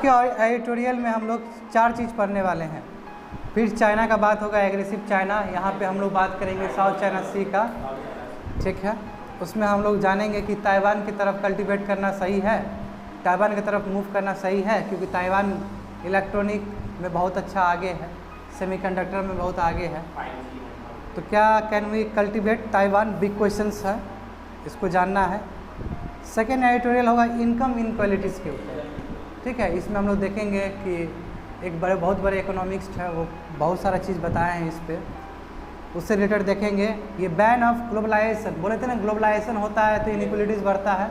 के एडिटोरियल में हम लोग 4 चीज़ पढ़ने वाले हैं। फिर चाइना का बात होगा, एग्रेसिव चाइना। यहाँ पे हम लोग बात करेंगे साउथ चाइना सी का, ठीक है। उसमें हम लोग जानेंगे कि ताइवान की तरफ कल्टीवेट करना सही है, ताइवान की तरफ मूव करना सही है, क्योंकि ताइवान इलेक्ट्रॉनिक में बहुत अच्छा आगे है, सेमीकंडक्टर में बहुत आगे है। तो क्या can we cultivate Taiwan, big questions है, इसको जानना है। सेकेंड एडिटोरियल होगा इनकम इनक्वालिटीज़ के ऊपर, ठीक है। इसमें हम लोग देखेंगे कि एक बहुत बड़े इकोनॉमिस्ट है, वो बहुत सारा चीज़ बताए हैं इस पर, उससे रिलेटेड देखेंगे। ये बैन ऑफ ग्लोबलाइजेशन, बोले थे ना ग्लोबलाइजेशन होता है तो इनइक्वलिटीज़ बढ़ता है।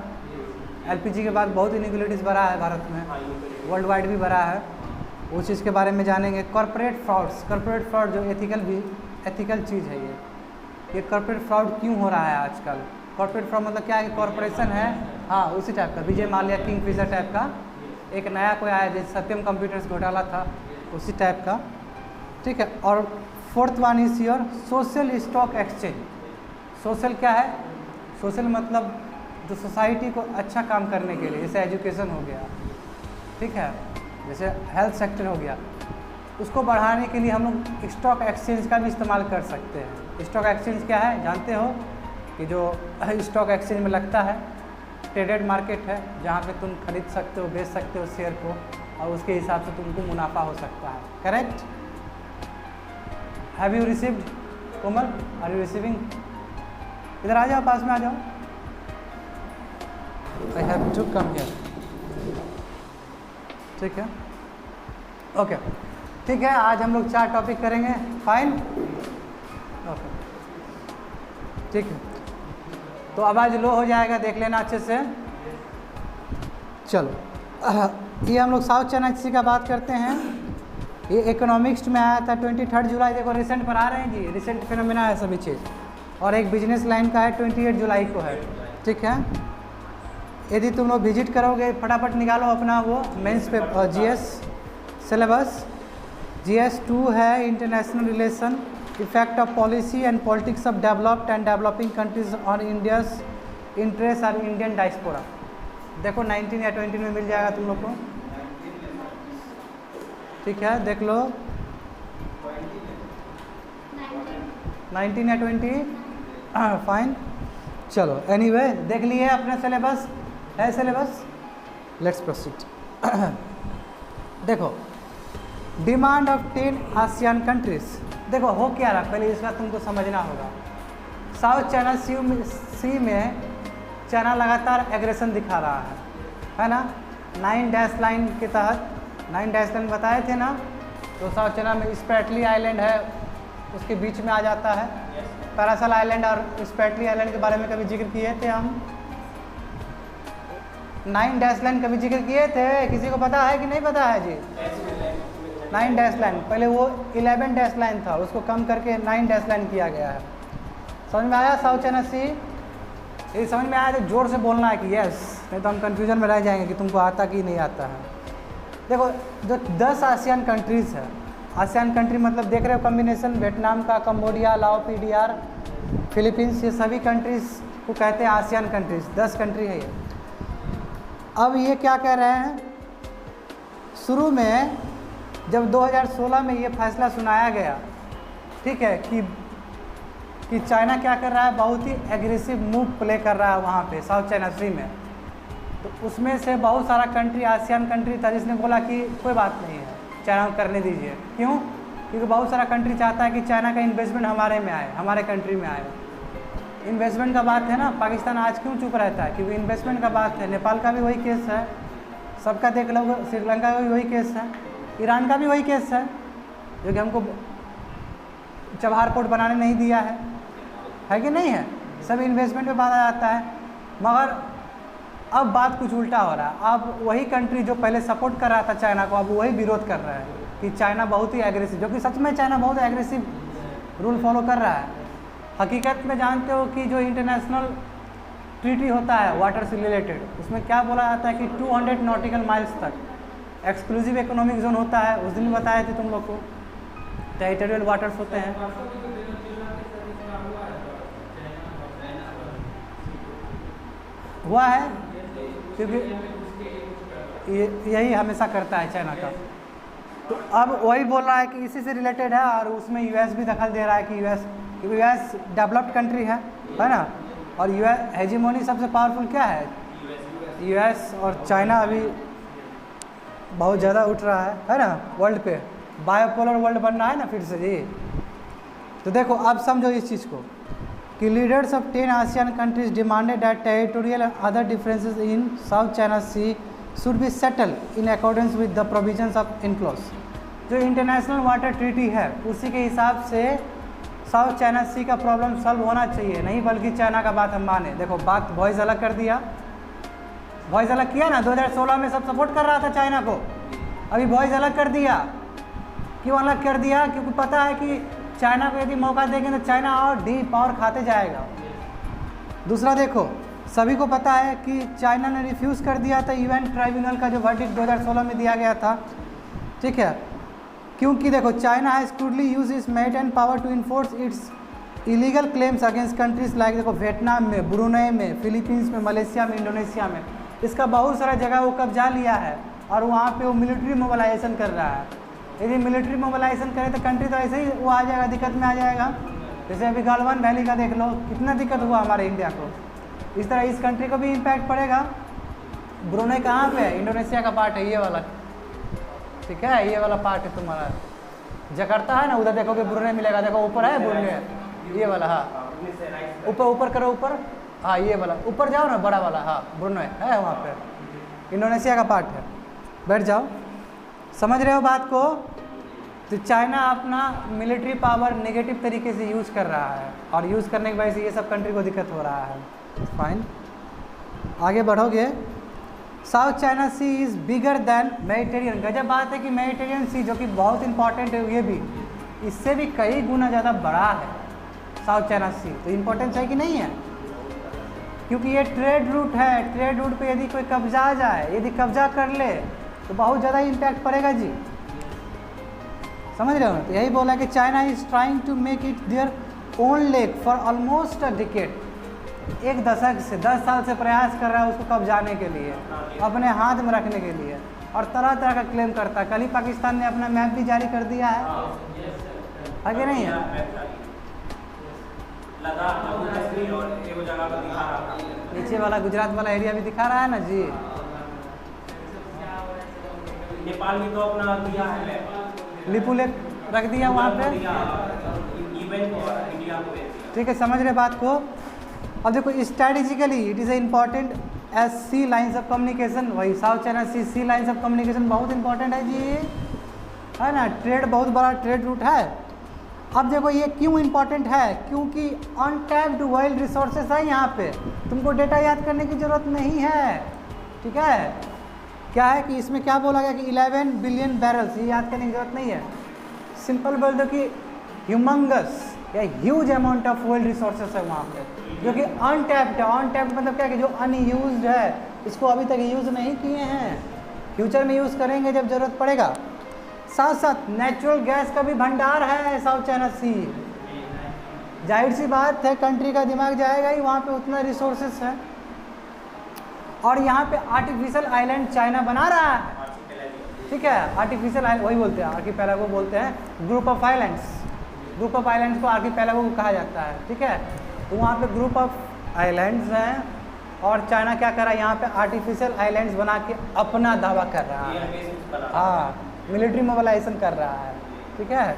एलपीजी के बाद बहुत इनइक्वलिटीज़ बढ़ा है भारत में, वर्ल्ड वाइड भी बढ़ा है, उस चीज़ के बारे में जानेंगे। कॉर्पोरेट फ्रॉड्स, कॉर्पोरेट फ्रॉड जो एथिकल चीज़ है, ये कॉर्पोरेट फ्रॉड क्यों हो रहा है आजकल। कॉर्पोरेट फ्रॉड मतलब क्या है कि कॉर्पोरेशन है, हाँ उसी टाइप का, विजय माल्या किंगफिशर टाइप का एक नया कोई आया जैसे सत्यम कंप्यूटर्स घोटाला था, उसी टाइप का, ठीक है। और fourth one is your social stock exchange. Social क्या है, सोशल मतलब जो सोसाइटी को अच्छा काम करने के लिए, जैसे एजुकेशन हो गया, ठीक है, जैसे हेल्थ सेक्टर हो गया, उसको बढ़ाने के लिए हम लोग स्टॉक एक्सचेंज का भी इस्तेमाल कर सकते हैं। स्टॉक एक्सचेंज क्या है जानते हो, कि जो स्टॉक एक्सचेंज में लगता है, ट्रेडेड मार्केट है जहाँ पे तुम खरीद सकते हो, बेच सकते हो शेयर को, और उसके हिसाब से तुमको मुनाफा हो सकता है। Correct. Have you received Komal, are you receiving? इधर आ जाओ, पास में आ जाओ। I have to come here, ठीक है, ओके, ठीक है। आज हम लोग 4 टॉपिक करेंगे, फाइन, ओके, ठीक है। तो आवाज़ लो हो जाएगा, देख लेना अच्छे से। चलो ये हम लोग साउथ चाइना सी का बात करते हैं। ये इकोनॉमिक्स में आया था 23 जुलाई, देखो रिसेंट पर आ रहे हैं जी, रिसेंट फिनोमेना है सभी चीज़। और एक बिजनेस लाइन का है 28 जुलाई को है, ठीक है। यदि तुम लोग विजिट करोगे, फटाफट निकालो अपना वो मेंस पे जीएस सिलेबस। जीएस 2 है international relation, effect of policy and politics of developed and developing countries on India's interest और इंडियन डायस्पोरा। देखो 19 या 20 में मिल जाएगा तुम लोग को, ठीक है, देख लो 19 या 20, फाइन। चलो एनीवे देख लिए अपना सिलेबस है, सिलेबस, लेट्स प्रोसीड। देखो डिमांड ऑफ 10 आसियान कंट्रीज, देखो हो क्या रहा, पहले इसका तुमको समझना होगा। साउथ चाइना सी में चाइना लगातार एग्रेशन दिखा रहा है ना। 9 डैश लाइन के तहत, 9 डैश लाइन बताए थे ना, तो साउथ चाइना में स्पेटली आइलैंड है, उसके बीच में आ जाता है। पैरासल आइलैंड और स्पेटली आइलैंड के बारे में कभी जिक्र किए थे हम, 9 डैश लाइन कभी जिक्र किए थे, किसी को पता है कि नहीं पता है जी? 9 डैश लाइन, पहले वो 11 डैश लाइन था, उसको कम करके 9 डैश लाइन किया गया है। समझ में आया साउथ चाइना सी? ये समझ में आया तो जोर से बोलना है कि यस, नहीं तो हम कन्फ्यूजन में रह जाएंगे कि तुमको आता कि नहीं आता है। देखो जो 10 आसियान कंट्रीज़ है, आसियान कंट्री मतलब देख रहे हो कम्बिनेशन, वियतनाम का, कंबोडिया, लाओ, पीडीआर, फिलीपींस, ये सभी कंट्रीज़ को कहते हैं आसियान कंट्रीज़। 10 कंट्री है ये। अब ये क्या कह रहे हैं, शुरू में जब 2016 में ये फैसला सुनाया गया, ठीक है, कि चाइना क्या कर रहा है, बहुत ही एग्रेसिव मूव प्ले कर रहा है वहाँ पे साउथ चाइना सी में, तो उसमें से बहुत सारा कंट्री, आसियान कंट्री था, जिसने बोला कि कोई बात नहीं है, चाइना को करने दीजिए। क्यों? क्योंकि बहुत सारा कंट्री चाहता है कि चाइना का इन्वेस्टमेंट हमारे में आए, हमारे कंट्री में आए। इन्वेस्टमेंट का बात है ना, पाकिस्तान आज क्यों चुप रहता है? क्योंकि इन्वेस्टमेंट का बात है। नेपाल का भी वही केस है, सबका देख लो, श्रीलंका का भी वही केस है, ईरान का भी वही केस है, जो कि हमको चबहार पोर्ट बनाने नहीं दिया है कि नहीं है? सब इन्वेस्टमेंट पे बात आ जाता है। मगर अब बात कुछ उल्टा हो रहा है। अब वही कंट्री जो पहले सपोर्ट कर रहा था चाइना को, अब वही विरोध कर रहा है कि चाइना बहुत ही एग्रेसिव, जो कि सच में चाइना बहुत एग्रेसिव रूल फॉलो कर रहा है। हकीकत में जानते हो कि जो इंटरनेशनल ट्रीटी होता है वाटर से रिलेटेड, उसमें क्या बोला जाता है कि 200 नॉटिकल माइल्स तक एक्सक्लूसिव इकोनॉमिक जोन होता है। उस दिन बताए थे तुम लोग को, टेरिटोरियल वाटर्स होते हैं। हुआ है क्योंकि यही हमेशा करता है चाइना का। तो अब वही बोल रहा है कि इसी से रिलेटेड है, और उसमें यूएस भी दखल दे रहा है कि यूएस डेवलप्ड कंट्री है ना, और यूएस हेजीमोनी सबसे पावरफुल क्या है, यूएस, और चाइना अभी बहुत ज़्यादा उठ रहा है ना वर्ल्ड पे, बायोपोलर वर्ल्ड बन रहा है ना फिर से जी। तो देखो अब समझो इस चीज़ को कि leaders of 10 ASEAN countries demanded that territorial and other differences in South China Sea should be settled in accordance with the provisions of UNCLOS. जो इंटरनेशनल वाटर ट्रीटी है उसी के हिसाब से साउथ चाइना सी का प्रॉब्लम सॉल्व होना चाहिए, नहीं बल्कि चाइना का बात हम माने। देखो बात वॉइस अलग कर दिया, वॉइस अलग किया ना, 2016 में सब सपोर्ट कर रहा था चाइना को, अभी वॉइस अलग कर दिया। क्यों अलग कर दिया? क्योंकि पता है कि चाइना को यदि मौका देंगे तो चाइना और डीप पावर खाते जाएगा। दूसरा देखो, सभी को पता है कि चाइना ने रिफ्यूज़ कर दिया था यूएन ट्राइब्यूनल का जो वर्डिक्ट 2016 में दिया गया था, ठीक है, क्योंकि देखो China has crudely use its might and power to enforce its illegal claims against countries like, देखो वियतनाम में, ब्रुनेई में, फिलीपींस में, मलेशिया में, इंडोनेशिया में, इसका बहुत सारा जगह वो कब्जा लिया है और वहाँ पे वो मिलिट्री मोबिलाइजेशन कर रहा है। यदि मिलिट्री मोबिलाइजेशन करे तो कंट्री तो ऐसे ही वो आ जाएगा, दिक्कत में आ जाएगा। जैसे अभी गालवान वैली का देख लो, कितना दिक्कत हुआ हमारे इंडिया को, इस तरह इस कंट्री को भी इम्पैक्ट पड़ेगा। ब्रुनेई कहाँ पे है? इंडोनेशिया का पार्ट है ये वाला, ठीक है, ये वाला पार्ट है तुम्हारा, जकार्ता है ना, उधर देखोगे ब्रुनेई मिलेगा, देखो ऊपर है ब्रुनेई, ये वाला, हाँ ऊपर ऊपर करो ऊपर, हाँ ये वाला ऊपर जाओ ना, बड़ा वाला, हाँ ब्रुनेई है वहाँ पे, इंडोनेशिया का पार्ट है। बैठ जाओ, समझ रहे हो बात को? तो चाइना अपना मिलिट्री पावर नेगेटिव तरीके से यूज़ कर रहा है, और यूज़ करने की वजह से ये सब कंट्री को दिक्कत हो रहा है। फाइन, आगे बढ़ोगे। South China Sea is bigger than Mediterranean. गजब बात है कि मेडिटेरियन सी, जो कि बहुत इंपॉर्टेंट है, ये भी इससे भी कई गुना ज़्यादा बड़ा है साउथ चाइना सी। तो इम्पोर्टेंस है कि नहीं है? क्योंकि ये ट्रेड रूट है, ट्रेड रूट पे यदि कोई कब्जा आ जाए, यदि कब्जा कर ले तो बहुत ज़्यादा इम्पैक्ट पड़ेगा जी, समझ रहे हो ना? तो यही बोला कि China is trying to make it their own lake for almost a decade. एक दशक से 10 साल से प्रयास कर रहा है उसको कब्जाने के लिए, अपने हाथ में रखने के लिए, और तरह तरह का क्लेम करता है। कल ही पाकिस्तान ने अपना मैप भी जारी कर दिया है, आगे नहीं है, नीचे वाला गुजरात वाला एरिया भी दिखा रहा है ना जी। नेपाल में तो अपना दिया है, लिपू लेक रख दिया वहाँ पे, ठीक है, समझ रहे बात को? अब देखो strategically it is important as sea lines of communication. वही South China Sea lines of communication बहुत इंपॉर्टेंट है जी, है ना, ट्रेड बहुत बड़ा ट्रेड रूट है। अब देखो ये क्यों इंपॉर्टेंट है? क्योंकि अनटैप्ड वर्ल्ड रिसोर्सेज है यहाँ पे, तुमको डेटा याद करने की ज़रूरत नहीं है, ठीक है। क्या है कि इसमें क्या बोला गया कि 11 बिलियन बैरल्स, ये याद करने की जरूरत नहीं है, सिंपल बोल दो कि ह्यूमंगस या huge amount of world resources है वहाँ पे, जो कि अनटैप्ड है। अनटैप्ड मतलब क्या है कि जो अनयूज्ड है, इसको अभी तक यूज़ नहीं किए हैं, फ्यूचर में यूज़ करेंगे जब ज़रूरत पड़ेगा। साथ साथ नेचुरल गैस का भी भंडार है साउथ चाइना सी। जाहिर सी बात है कंट्री का दिमाग जाएगा ही, वहाँ पे उतना रिसोर्सेस है। और यहाँ पे आर्टिफिशियल आइलैंड चाइना बना रहा है, ठीक है, आर्टिफिशियल आइलैंड वही बोलते हैं, आर्कीपेलागो बोलते हैं, group of islands, group of islands को आर्कीपेलागो को कहा जाता है, ठीक है। तो वहाँ पे ग्रुप ऑफ आइलैंड्स हैं, और चाइना क्या कर रहा है यहाँ पे आर्टिफिशियल आइलैंड्स बना के अपना दावा कर रहा है, हाँ, मिलिट्री मोबिलाइजेशन कर रहा है, ठीक है।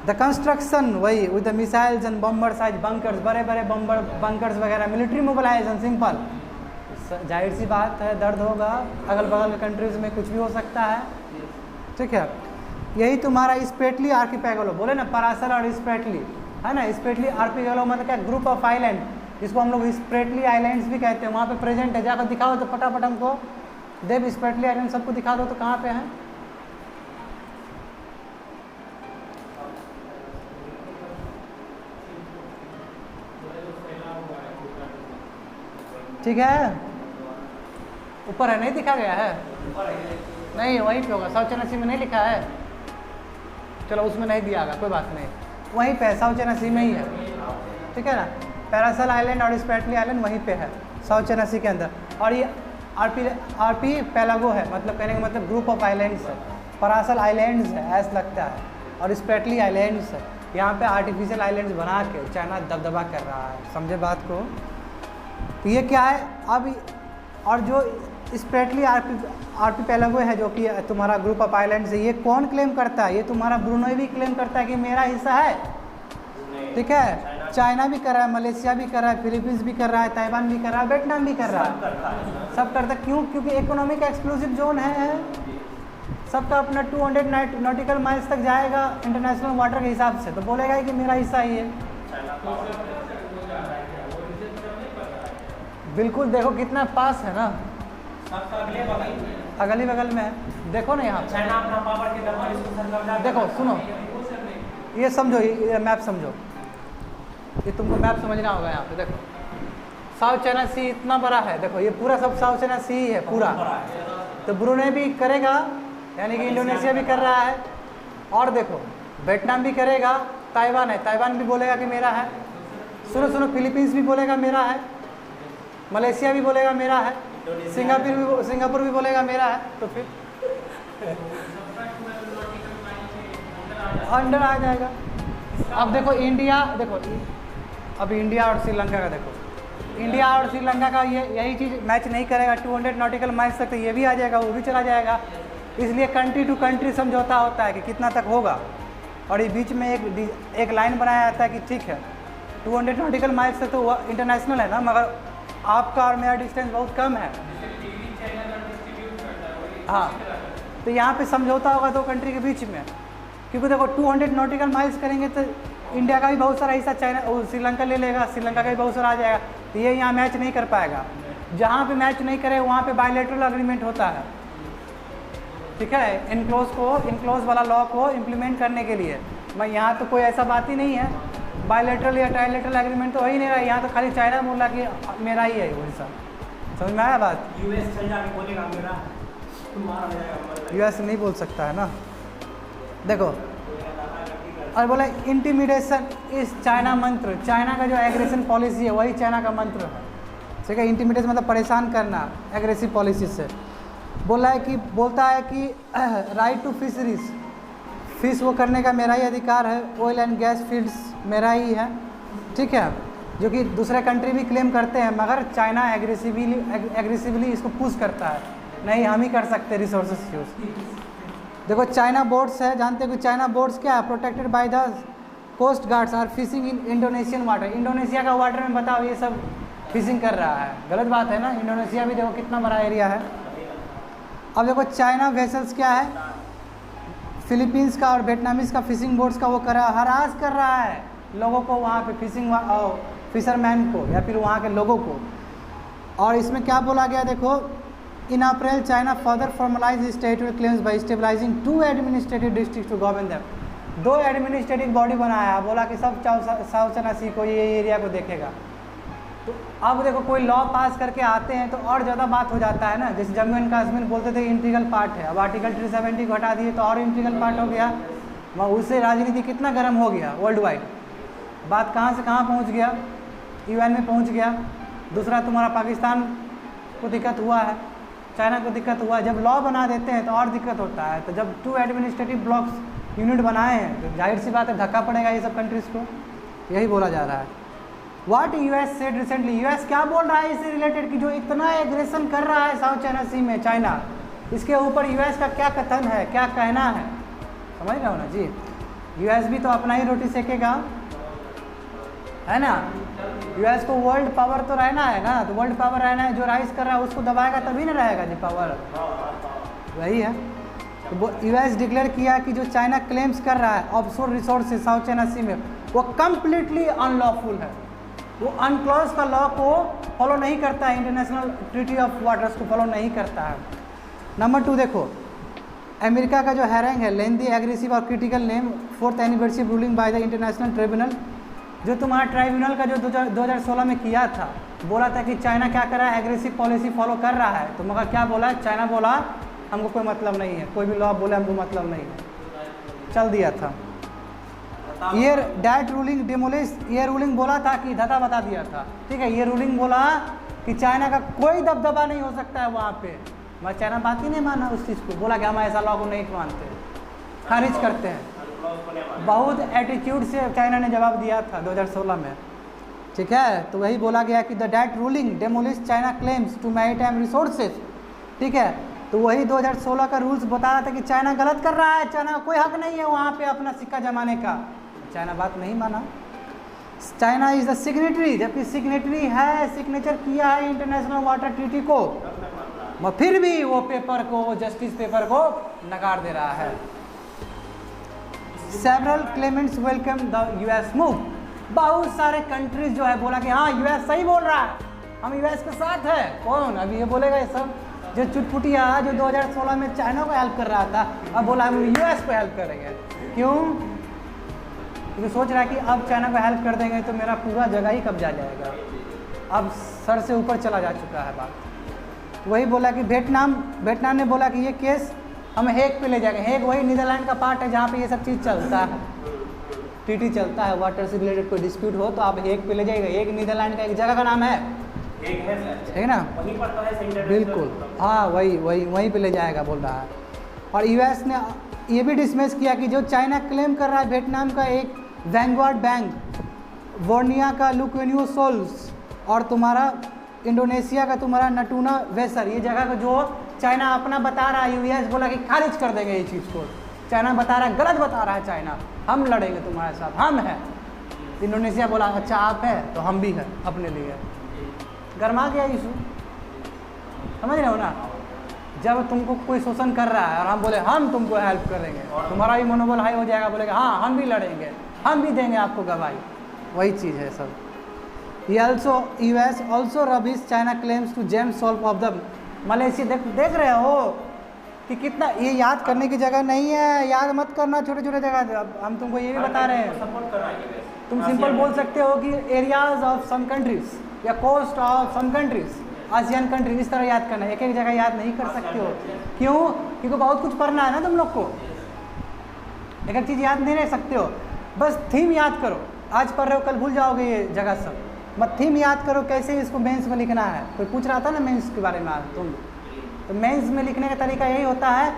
द कंस्ट्रक्शन वही with the missiles and बम्बर size bunkers, बड़े बड़े बम्बर बंकर्स वगैरह, मिलिट्री मोबिलाइजेशन, सिंपल। जाहिर सी बात है दर्द होगा, अगल बगल के कंट्रीज़ में कुछ भी हो सकता है, ठीक है। यही तुम्हारा स्पेटली आर्कीपेलागो, बोले ना परासर और स्पेटली, है ना, स्पेटली आर्कीपेलागो मतलब क्या, ग्रुप ऑफ आइलैंड, जिसको हम लोग स्पेटली आइलैंड्स भी कहते हैं, वहाँ पे प्रेजेंट है। जाकर दिखाओ तो फटाफट हमको, देव स्पेटली आइलैंड सबको दिखा दो तो कहाँ पे है? ठीक है, ऊपर है, नहीं दिखा गया है, नहीं वहीं पे होगा, साउथ चाइना सी में नहीं लिखा है, चलो उसमें नहीं दिया होगा, कोई बात नहीं, वहीं पे है, साउथ चाइना सी में ही है, ठीक है ना। पैरासल आइलैंड और स्पेटली आइलैंड वहीं पे है साउथ चाइना सी के अंदर। और ये आर्पीपेलागो है, मतलब कहने का मतलब ग्रुप ऑफ आइलैंड्स है। परासल आइलैंड्स है ऐसा लगता है, और स्प्रेटली आइलैंड्स है। यहाँ पे आर्टिफिशियल आइलैंड्स बना के चाइना दबदबा कर रहा है, समझे बात को। तो ये क्या है अब, और जो स्प्रेटली आर्पीपेलागो है जो कि तुम्हारा ग्रुप ऑफ आइलैंड्स है, ये कौन क्लेम करता है? ये तुम्हारा ब्रुनई भी क्लेम करता है कि मेरा हिस्सा है, ठीक है। चाइना भी कर रहा है, मलेशिया भी कर रहा है, फिलीपींस भी कर रहा है, ताइवान भी कर रहा है, वियतनाम भी कर रहा है, सब करता है। क्यों? क्योंकि इकोनॉमिक एक्सक्लूसिव जोन है, सबका अपना 200 नॉटिकल माइल्स तक जाएगा इंटरनेशनल वाटर के हिसाब से, तो बोलेगा ही कि मेरा हिस्सा ही है। बिल्कुल, देखो कितना पास है ना, अगली बगल में है। देखो ना यहाँ देखो, सुनो, ये समझो, ये मैप समझो, ये तुमको मैप समझना होगा। यहाँ पे देखो साउथ चाइना सी इतना बड़ा है, देखो ये पूरा सब साउथ चाइना सी है पूरा। तो ब्रुनई भी करेगा, यानी कि इंडोनेशिया भी कर रहा है, और देखो वियतनाम भी करेगा, ताइवान है, ताइवान भी बोलेगा कि मेरा है। सुनो सुनो, फिलीपींस भी बोलेगा मेरा है, मलेशिया भी बोलेगा मेरा है, सिंगापुर भी बोलेगा मेरा है। तो फिर अंडर आ जाएगा। अब देखो इंडिया, देखो अब इंडिया और श्रीलंका का देखो, इंडिया और श्रीलंका का ये यही चीज़ मैच नहीं करेगा 200 नॉटिकल माइल्स तक, तो ये भी आ जाएगा, वो भी चला जाएगा। इसलिए कंट्री टू कंट्री समझौता होता है कि कितना तक होगा, और ये बीच में एक लाइन बनाया जाता है कि ठीक है 200 नॉटिकल माइल्स तक तो इंटरनेशनल है ना, मगर आपका और मेरा डिस्टेंस बहुत कम है। हाँ, तो यहाँ पे समझौता होगा दो कंट्री के बीच में, क्योंकि देखो 200 नॉटिकल माइल्स करेंगे तो इंडिया का भी बहुत सारा हिस्सा चाइना श्रीलंका ले लेगा, श्रीलंका का भी बहुत सारा आ जाएगा, तो ये यहाँ मैच नहीं कर पाएगा। जहाँ पे मैच नहीं करे वहाँ पे बायलैटरल एग्रीमेंट होता है, ठीक है, इनक्लोज वाला लॉ को इम्प्लीमेंट करने के लिए। मैं यहाँ तो कोई ऐसा बात ही नहीं है, बायलैटरल या ट्राइलैटरल एग्रीमेंट तो हो ही नहीं रहा है। यहाँ तो खाली चाइना बोला कि मेरा ही है वो हिस्सा, समझ में आया बात। यूएस नहीं बोल सकता है ना, देखो। और बोला इंटिमिडेशन इस चाइना मंत्र, चाइना का जो एग्रेशन पॉलिसी है वही चाइना का मंत्र है, ठीक है। इंटिमिडेशन मतलब परेशान करना एग्रेसिव पॉलिसी से। बोलता है कि राइट टू फिशरीज, फिश वो करने का मेरा ही अधिकार है, ऑयल एंड गैस फील्ड्स मेरा ही है, ठीक है, जो कि दूसरे कंट्री भी क्लेम करते हैं, मगर चाइना एग्रेसिवली इसको पुश करता है, नहीं हम ही कर सकते रिसोर्सेज यूज। देखो चाइना बोट्स है, जानते हो कि चाइना बोट्स क्या है, protected by the coast guards are fishing in Indonesian water. Indonesia का वाटर में बताओ ये सब फिशिंग कर रहा है, गलत बात है ना। इंडोनेशिया भी देखो कितना बड़ा एरिया है। अब देखो चाइना वेसल्स क्या है, फिलीपींस का और वियतनामीज का फिशिंग बोट्स का वो हरास कर रहा है लोगों को, वहाँ पे फिशरमैन को या फिर वहाँ के लोगों को। और इसमें क्या बोला गया देखो, in April China further formalise his territorial claims by stabilising 2 administrative district to govern them. 2 administrative body बनाया, बोला कि सब साउथ चाइना सी को ये एरिया को देखेगा। तो अब देखो कोई लॉ पास करके आते हैं तो और ज़्यादा बात हो जाता है ना। जैसे जम्मू एंड कश्मीर बोलते थे इंटीग्रल पार्ट है, अब आर्टिकल 370 को हटा दिए तो और इंटीग्रल पार्ट हो गया। वहाँ उससे राजनीति कितना गर्म हो गया वर्ल्ड वाइड, बात कहाँ से कहाँ पहुँच गया, UN में पहुँच गया। दूसरा तुम्हारा पाकिस्तान को दिक्कत हुआ है, चाइना को दिक्कत हुआ है। जब लॉ बना देते हैं तो और दिक्कत होता है। तो जब 2 एडमिनिस्ट्रेटिव ब्लॉक्स यूनिट बनाए हैं तो जाहिर सी बात है धक्का पड़ेगा ये सब कंट्रीज़ को, यही बोला जा रहा है। What US said recently, US क्या बोल रहा है इससे रिलेटेड कि जो इतना एग्रेशन कर रहा है साउथ चाइना सी में चाइना, इसके ऊपर US का क्या कथन है, क्या कहना है, समझ रहे हो ना जी। US भी तो अपना ही रोटी सेकेगा, है ना। US को वर्ल्ड पावर तो रहना है ना, तो वर्ल्ड पावर रहना है, जो राइज कर रहा है उसको दबाएगा तभी ना रहेगा जी पावर, वही है। तो US डिक्लेयर किया कि जो चाइना क्लेम्स कर रहा है ऑफशोर रिसोर्सेज साउथ चाइना सी में, वो कम्प्लीटली अनलॉफुल है। वो अनक्लॉज का लॉ को फॉलो नहीं करता है, इंटरनेशनल ट्रीटी ऑफ वाटर्स को फॉलो नहीं करता है। नंबर 2 देखो, अमेरिका का जो हैरेंग है लेंदी एग्रेसिव और critical name 4th anniversary ruling by the international tribunal, जो तुम्हारा ट्राइब्यूनल का जो 2016 में किया था, बोला था कि चाइना क्या कर रहा है, एग्रेसिव पॉलिसी फॉलो कर रहा है। तो मगर क्या बोला, चाइना बोला हमको कोई मतलब नहीं है, कोई भी लॉ बोले हमको मतलब नहीं है, चल दिया था। ये डैट रूलिंग डिमोलिश, ये रूलिंग बोला था कि धता बता दिया था, ठीक है। ये रूलिंग बोला कि चाइना का कोई दबदबा नहीं हो सकता है वहाँ पे, मगर चाइना बात ही नहीं माना उस चीज़ को, बोला कि हम ऐसा लॉ को नहीं मानते, खारिज करते हैं। बहुत एटीट्यूड से चाइना ने जवाब दिया था 2016 में, ठीक है। तो वही बोला गया कि the that ruling demolish China claims to maritime resources, ठीक है। तो वही 2016 का रूल्स बता रहा था कि चाइना गलत कर रहा है, चाइना का कोई हक नहीं है वहाँ पे अपना सिक्का जमाने का। चाइना बात नहीं माना। चाइना इज़ द सिग्नेटरी, जबकि सिग्नेटरी है, सिग्नेचर किया है इंटरनेशनल वाटर ट्रीटी को, मगर फिर भी वो पेपर को, जस्टिस पेपर को नकार दे रहा है। Several Clements welcome the US move, बहुत सारे कंट्रीज जो है बोला कि हाँ यूएस सही बोल रहा है, हम यूएस के साथ है। कौन अभी ये बोलेगा? ये सब जो चुटपुटिया जो 2016 में चाइना को हेल्प कर रहा था, अब बोला हम यूएस को हेल्प करेंगे। क्यों? क्योंकि सोच रहा है कि अब चाइना को हेल्प कर देंगे तो मेरा पूरा जगह ही कब्जा जाएगा। अब सर से ऊपर चला जा चुका है बात। वही बोला कि वियतनाम ने बोला कि ये केस हम हेग पे ले जाएंगे। हेग वही नीदरलैंड का पार्ट है जहाँ पे ये सब चीज़ चलता है, ट्रीटी चलता है, वाटर से रिलेटेड कोई डिस्प्यूट हो तो आप हेग पे ले जाएगा। हेग नीदरलैंड का एक जगह का नाम है, ठीक है ना? वहीं पर तो है सेंटर, बिल्कुल, हाँ वहीं पे ले जाएगा बोल रहा है। और यूएस ने ये भी डिसमिस किया कि जो चाइना क्लेम कर रहा है वियतनाम का एक वैंगवार्ड बैंक, वोर्निया का लुक्वेन्यू सोल्स और तुम्हारा इंडोनेशिया का तुम्हारा नटूना वेसर, ये जगह का जो चाइना अपना बता रहा है, यूएस बोला कि खारिज कर देंगे ये चीज़ को। चाइना बता रहा है, गलत बता रहा है चाइना, हम लड़ेंगे तुम्हारे साथ, हम हैं। इंडोनेशिया बोला अच्छा आप है तो हम भी हैं अपने लिए। गरमा गया इशू, समझ रहे हो ना? जब तुमको कोई शोषण कर रहा है और हम बोले हम तुमको हेल्प करेंगे, तुम्हारा भी मनोबल हाई हो जाएगा, बोलेगा हाँ हम भी लड़ेंगे, हम भी देंगे आपको गवाही। वही चीज़ है सब। ये US also rubbish China claims to James Shoal off the Malaysia. देख रहे हो कि कितना, ये याद करने की जगह नहीं है, याद मत करना छोटे छोटे जगह। अब हम तुमको ये भी बता रहे हैं, सपोर्ट कर रहा है। तुम सिंपल बोल सकते हो कि एरियाज ऑफ सम कंट्रीज या coast of some countries, ASEAN countries, इस तरह याद करना है। एक एक जगह याद नहीं कर सकते हो। क्यों? क्योंकि बहुत कुछ पढ़ना है ना तुम लोग को, एक एक चीज़ याद नहीं रह सकते हो। बस थीम याद करो, आज पढ़ रहे हो कल भूल जाओगे ये जगह सब। बस थीम याद करो कैसे इसको मेंस में लिखना है। कोई पूछ रहा था ना मेंस के बारे में आज तुम, तो मेंस में लिखने का तरीका यही होता है,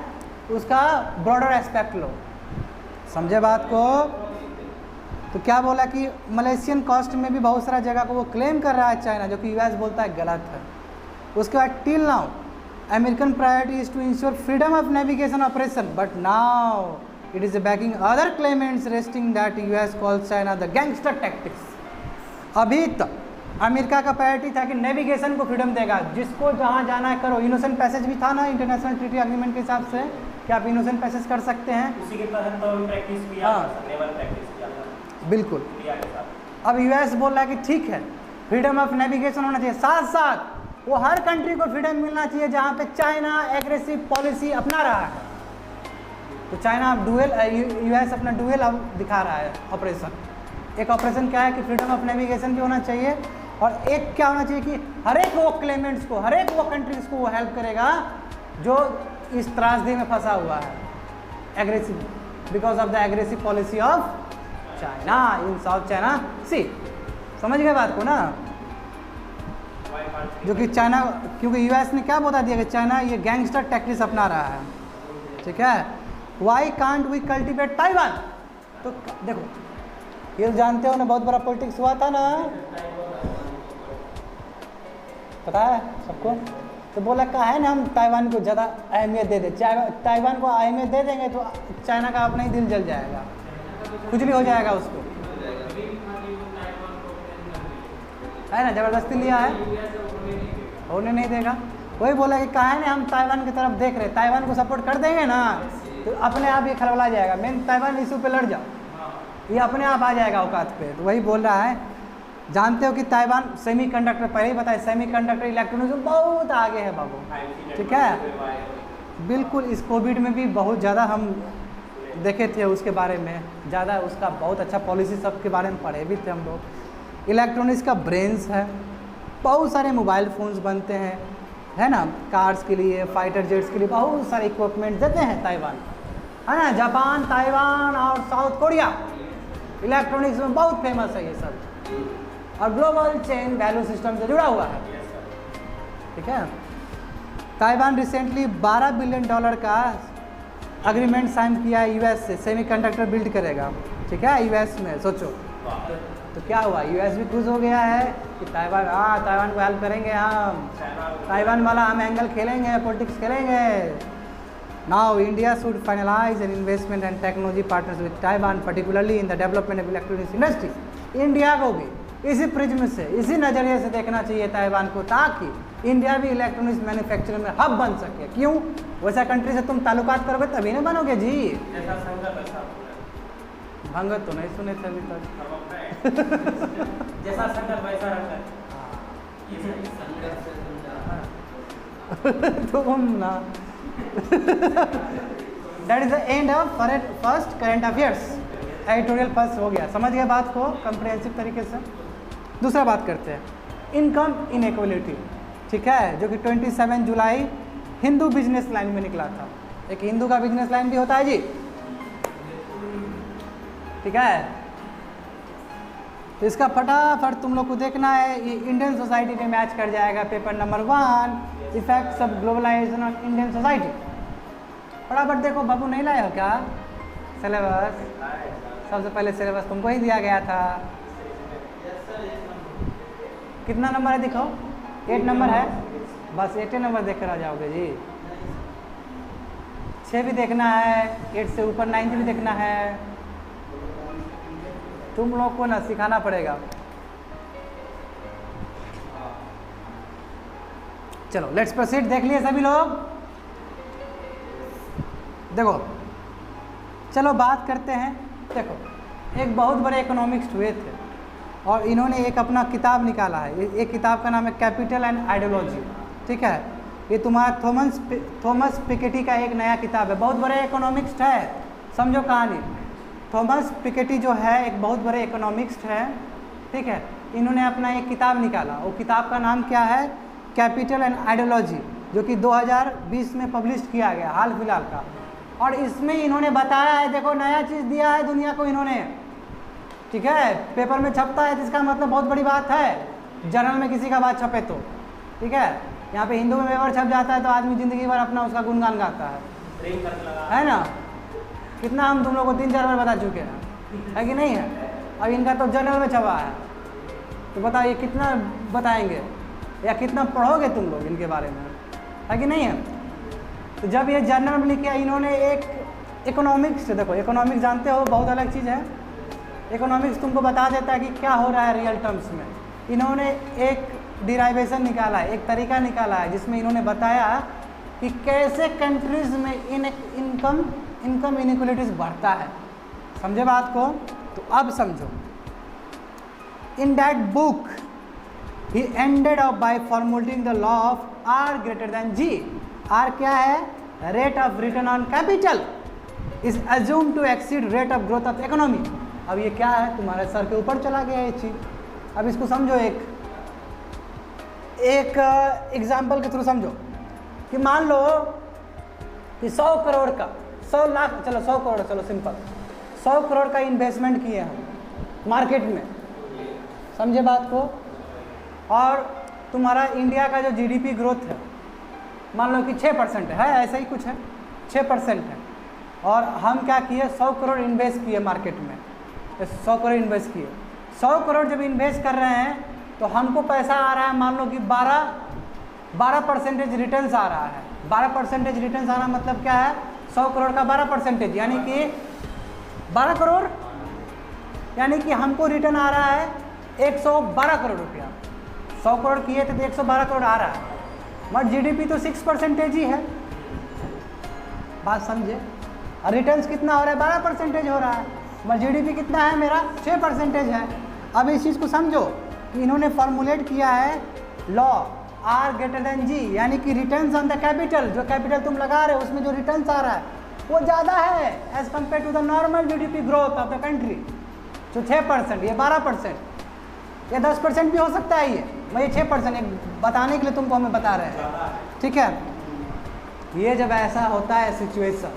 उसका ब्रॉडर एस्पेक्ट लो। समझे बात को? तो क्या बोला कि मलेशियन कॉस्ट में भी बहुत सारा जगह को वो क्लेम कर रहा है चाइना, जो कि यूएस बोलता है गलत है। उसके बाद till now American priority is to ensure freedom of navigation operation, but now it is backing other claimants resting that US calls China the gangster tactics. अभी तक अमेरिका का प्रायोरिटी था कि नेविगेशन को फ्रीडम देगा, जिसको जहाँ जाना है करो। इनोसेंट पैसेज भी था ना इंटरनेशनल ट्रीटी एग्रीमेंट के हिसाब से कि आप इनोसेंट पैसेज कर सकते हैं, उसी के तहत तो प्रैक्टिस भी नेवल प्रैक्टिस किया था बिल्कुल। इंडिया के साथ। अब यूएस बोल रहा है कि ठीक है फ्रीडम ऑफ नेविगेशन होना चाहिए, साथ साथ वो हर कंट्री को फ्रीडम मिलना चाहिए जहाँ पे चाइना एग्रेसिव पॉलिसी अपना रहा है। तो चाइना अब यूएस अपना डुअल अब दिखा रहा है ऑपरेशन। एक ऑपरेशन क्या है कि फ्रीडम ऑफ नेविगेशन भी होना चाहिए, और एक क्या होना चाहिए कि हर एक वो क्लेमेंट्स को, हर एक वो कंट्रीज को वो हेल्प करेगा जो इस त्रासदी में फंसा हुआ है, aggressive, because of the aggressive policy of China in South China Sea. समझ गए बात को ना? जो कि चाइना, क्योंकि यूएस ने क्या बता दिया कि चाइना ये गैंगस्टर टैक्टिक्स अपना रहा है, ठीक है। Why can't we cultivate Taiwan? तो देखो ये जानते हो ना, बहुत बड़ा पॉलिटिक्स हुआ था ना, पता है सबको। तो बोला कहा है ना हम ताइवान को ज़्यादा अहमियत दे दे, ताइवान को अहमियत दे देंगे तो चाइना का अपना ही दिल जल जाएगा, कुछ भी हो जाएगा उसको, है ना। ज़बरदस्ती लिया है, होने नहीं देगा। वही बोला कि कहा है ना हम ताइवान की तरफ देख रहे, ताइवान को सपोर्ट कर देंगे ना तो अपने आप ये खलबला जाएगा। मेन ताइवान इशू पे लड़ जाओ, ये अपने आप आ जाएगा औकात पे। तो वही बोल रहा है। जानते हो कि ताइवान सेमीकंडक्टर, पहले ही बताया सेमीकंडक्टर इलेक्ट्रॉनिक्स में बहुत आगे है बाबू, ठीक है। बिल्कुल, इस कोविड में भी बहुत ज़्यादा हम देखे थे उसके बारे में, ज़्यादा उसका बहुत अच्छा पॉलिसी सब के बारे में पढ़े भी थे हम लोग। इलेक्ट्रॉनिक्स का ब्रेन्स है, बहुत सारे मोबाइल फ़ोन्स बनते हैं, है ना, कार्स के लिए, फाइटर जेट्स के लिए बहुत सारे इक्विपमेंट देते हैं ताइवान, है ना। जापान, ताइवान और साउथ कोरिया इलेक्ट्रॉनिक्स में बहुत फेमस है ये सब, और ग्लोबल चेन वैल्यू सिस्टम से जुड़ा हुआ है। ठीक है। ताइवान रिसेंटली $12 बिलियन का अग्रीमेंट साइन किया है यूएस से, सेमीकंडक्टर बिल्ड करेगा, ठीक है, यूएस में। सोचो तो क्या हुआ, यूएस भी खुश हो गया है कि ताइवान, हाँ ताइवान को हेल्प करेंगे हम, ताइवान वाला हम एंगल खेलेंगे, पॉलिटिक्स खेलेंगे। Now India should finalise an investment and technology partners with Taiwan particularly in the development of electronics industry. India को भी इसी प्रिज्म से, इसी नज़रिए से देखना चाहिए ताइवान को, ताकि इंडिया भी इलेक्ट्रॉनिक्स मैन्युफैक्चरिंग में हब बन सके। क्यों? वैसा कंट्री से तुम ताल्लुकात करोगे तभी ना बनोगे जी। जैसा संगत वैसा भंगत तो नहीं सुने थे अभी तक। जैसा संगत वैसा रंगत। तुम ना that is the end of first current affairs. Editorial first हो गया, समझ गए बात को कंप्रिहेंसिव तरीके से। दूसरा बात करते हैं, इनकम इनइक्वालिटी, ठीक है, जो कि 27 जुलाई हिंदू बिजनेस लाइन में निकला था। एक हिंदू का बिजनेस लाइन भी होता है जी, ठीक है। तो इसका फटाफट तुम लोग को देखना है, ये इंडियन सोसाइटी में मैच कर जाएगा। Paper number 1, effects of globalisation on Indian society. फटाफट देखो, बाबू नहीं लाए हो क्या सिलेबस? सबसे पहले सिलेबस तुमको ही दिया गया था। कितना नंबर है दिखाओ? 8 नंबर है, बस 8 नंबर देख कर आ जाओगे जी। 6 भी देखना है, 8 से ऊपर 9 भी देखना है। तुम लोग को ना सिखाना पड़ेगा। चलो लेट्स प्रोसीड। देख लिए सभी लोग? देखो चलो बात करते हैं। देखो एक बहुत बड़े इकोनॉमिक्स हुए थे और इन्होंने एक अपना किताब निकाला है। एक किताब का नाम है कैपिटल एंड आइडियोलॉजी, ठीक है। ये तुम्हारा थॉमस पिकेटी का एक नया किताब है। बहुत बड़े इकोनॉमिक्स है, समझो कहानी। थॉमस पिकेटी जो है एक बहुत बड़े इकोनॉमिक्स है, ठीक है। इन्होंने अपना एक किताब निकाला, वो किताब का नाम क्या है? कैपिटल एंड आइडियोलॉजी, जो कि 2020 में पब्लिश किया गया, हाल फिलहाल का। और इसमें इन्होंने बताया है, देखो नया चीज़ दिया है दुनिया को इन्होंने, ठीक है। पेपर में छपता है तो इसका मतलब बहुत बड़ी बात है। जर्नल में किसी का बात छपे तो, ठीक है। यहाँ पे हिंदू में पेपर छप जाता है तो आदमी ज़िंदगी भर अपना उसका गुणगान गाता है ना। कितना हम तुम लोग को 3-4 बार बता चुके हैं, है कि नहीं है? अब इनका तो जर्नल में छपा है, तो बताओ ये कितना बताएंगे या कितना पढ़ोगे तुम लोग इनके बारे में, है कि नहीं है? तो जब ये जर्नल में लिखे इन्होंने एक इकोनॉमिक्स, देखो इकोनॉमिक्स जानते हो बहुत अलग चीज़ है। इकोनॉमिक्स तुमको बता देता है कि क्या हो रहा है रियल टर्म्स में। इन्होंने एक डिराइवेशन निकाला है, एक तरीका निकाला है जिसमें इन्होंने बताया कि कैसे कंट्रीज़ में इनकम इनइक्वालिटीज़ बढ़ता है। समझे बात को? तो अब समझो। In that book he ended up by formulating the law of R greater than G। R क्या है? Rate of return on capital is assume to exceed rate of growth of economy. अब ये क्या है? तुम्हारे सर के ऊपर चला गया ये चीज़। अब इसको समझो, एक एग्जाम्पल के थ्रू समझो कि मान लो कि 100 करोड़ का, 100 लाख, चलो 100 करोड़, चलो सिंपल 100 करोड़ का इन्वेस्टमेंट किए हम मार्केट में, समझे बात को। और तुम्हारा इंडिया का जो GDP ग्रोथ है मान लो कि 6% है, ऐसा ही कुछ है, 6% है। और हम क्या किए? 100 करोड़ इन्वेस्ट किए मार्केट में, 100 करोड़ इन्वेस्ट किए। 100 करोड़ जब इन्वेस्ट कर रहे हैं तो हमको पैसा आ रहा है, मान लो कि 12% रिटर्न्स आ रहा है। 12% रिटर्न्स आना मतलब क्या है? 100 करोड़ का 12%, यानी कि 12 करोड़, यानी कि हमको रिटर्न आ रहा है 112 करोड़ रुपया। 100 करोड़ किए थे तो 112 करोड़ आ रहा है, मगर GDP तो 6% ही है। बात समझे? और रिटर्न्स कितना हो रहा है? 12% हो रहा है, मगर GDP कितना है मेरा? 6% है। अब इस चीज़ को समझो कि इन्होंने फॉर्मुलेट किया है law R greater than G, यानी कि रिटर्न्स ऑन द कैपिटल, जो कैपिटल तुम लगा रहे हो उसमें जो रिटर्न्स आ रहा है वो ज़्यादा है as compare to the normal GDP growth of the country, जो 6%, ये 12%, ये 10% भी हो सकता है। ये 6% एक बताने के लिए तुमको हमें बता रहे हैं, ठीक है। ये जब ऐसा होता है सिचुएशन,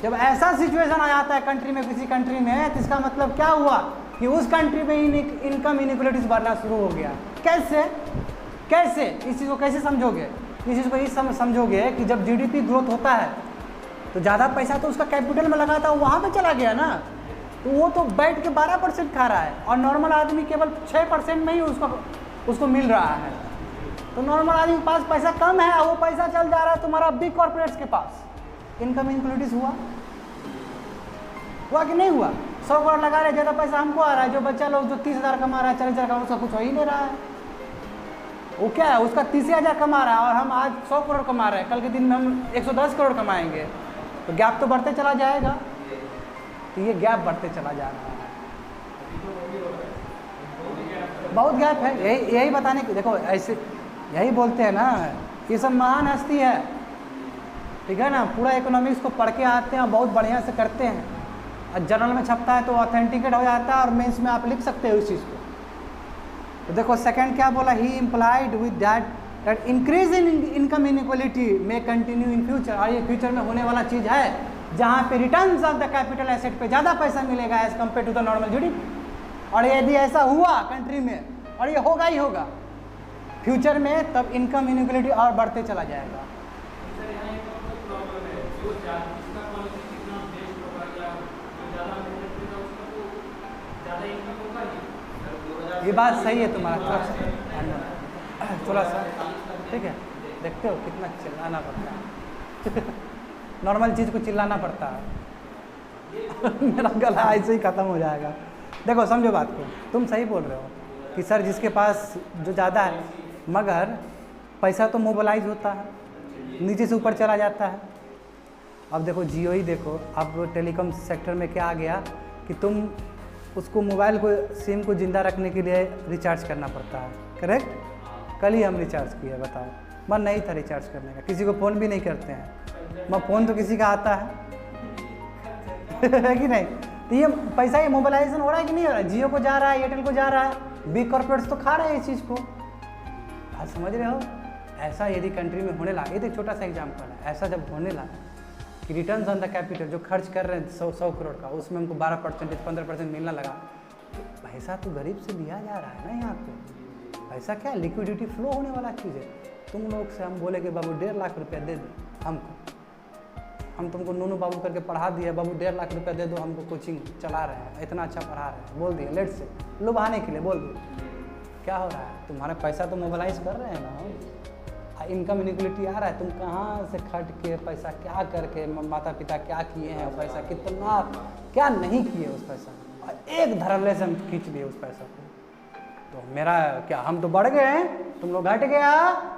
जब ऐसा सिचुएशन आ जाता है कंट्री में, किसी कंट्री में, तो इसका मतलब क्या हुआ कि उस कंट्री में इनकम इनइक्वालिटीज बढ़ना शुरू हो गया। कैसे? इस चीज़ को कैसे समझोगे? इस चीज़ को ये समझोगे कि जब जीडीपी ग्रोथ होता है तो ज़्यादा पैसा तो उसका कैपिटल में लगा था वहाँ पे चला गया ना, तो वो तो बैठ के 12% खा रहा है और नॉर्मल आदमी केवल 6% में ही उसको मिल रहा है। तो नॉर्मल आदमी के पास पैसा कम है और वो पैसा चल जा रहा है तुम्हारा बिग कॉर्पोरेट्स के पास। इनकम इनक्लूडिस हुआ कि नहीं हुआ? 100 करोड़ लगा रहे, ज़्यादा पैसा हमको आ रहा है, जो बच्चा लोग जो 30,000 कमा रहा है, 40,000 कमा, उसका कुछ हो ही नहीं रहा है। वो क्या है, उसका 30,000 कमा रहा है और हम आज 100 करोड़ कमा रहे हैं, कल के दिन में हम 110 करोड़ कमाएंगे, तो गैप तो बढ़ते चला जाएगा। तो ये गैप बढ़ते चला जा रहा है, बहुत गैप है। यही बताने की, देखो ऐसे यही बोलते हैं ना, ये सब महान हस्ती है, ठीक है ना, पूरा इकोनॉमिक्स को पढ़ के आते हैं, बहुत बढ़िया से करते हैं, और जर्नल में छपता है तो ऑथेंटिकेट हो जाता है और मेंस में आप लिख सकते हो इस चीज़ को। तो देखो सेकंड क्या बोला, he implied with that increase in income inequality may continue in future, और ये फ्यूचर में होने वाला चीज़ है जहाँ पे returns of the capital asset पे ज़्यादा पैसा मिलेगा as compare to the normal GDP. और यदि ऐसा हुआ कंट्री में, और ये होगा ही होगा फ्यूचर में, तब इनकम इनइक्वालिटी और बढ़ते चला जाएगा। ये बात सही है तुम्हारा, थोड़ा सा ठीक है। देखते हो कितना चिल्लाना पड़ता है नॉर्मल चीज़ को चिल्लाना पड़ता है मेरा गला ऐसे ही ख़त्म हो जाएगा। देखो समझो बात को, तुम सही बोल रहे हो कि सर जिसके पास जो ज़्यादा है, मगर पैसा तो मोबिलाइज होता है, नीचे से ऊपर चला जाता है। अब देखो जियो ही देखो, अब टेलीकॉम सेक्टर में क्या आ गया कि तुम उसको मोबाइल को सिम को ज़िंदा रखने के लिए रिचार्ज करना पड़ता है, करेक्ट? कल ही हम रिचार्ज किए, बताओ, मन नहीं था रिचार्ज करने का, किसी को फ़ोन भी नहीं करते हैं, मैं फ़ोन तो किसी का आता है है कि नहीं? तो ये पैसा, ये मोबाइलाइजेशन हो रहा है कि नहीं हो रहा है? जियो को जा रहा है, एयरटेल को जा रहा है, बिग कॉर्पोरेट्स तो खा रहे हैं इस चीज़ को। आप समझ रहे हो? ऐसा यदि कंट्री में होने लगा, ये तो एक छोटा सा एग्जाम्पल है, ऐसा जब होने लगा कि रिटर्न्स ऑन द कैपिटल जो खर्च कर रहे हैं 100 करोड़ का, उसमें हमको 12% 15% मिलना लगा, तो पैसा तो गरीब से लिया जा रहा है ना यहाँ पे। पैसा क्या, लिक्विडिटी फ्लो होने वाला चीज़ है। तुम लोग से हम बोले कि बाबू 1.5 लाख रुपया दे दो हमको, हम तुमको नूनू बाबू करके पढ़ा दिए, बाबू 1.5 लाख रुपया दे दो हमको, कोचिंग चला रहे हैं, इतना अच्छा पढ़ा रहे हैं, बोल दिए लेट से लुभाने के लिए बोल दिए। क्या हो रहा है, तुम्हारा पैसा तो मोबिलाइज कर रहे हैं ना, इनकम इनइक्वालिटी आ रहा है, तुम कहाँ से खट के पैसा क्या करके, माता पिता क्या किए हैं, पैसा कितना क्या नहीं किए उस पैसा, और एक धड़ल्ले से हम खींच लिए उस पैसा को। तो मेरा क्या, हम तो बढ़ गए हैं, तुम लोग घट गया,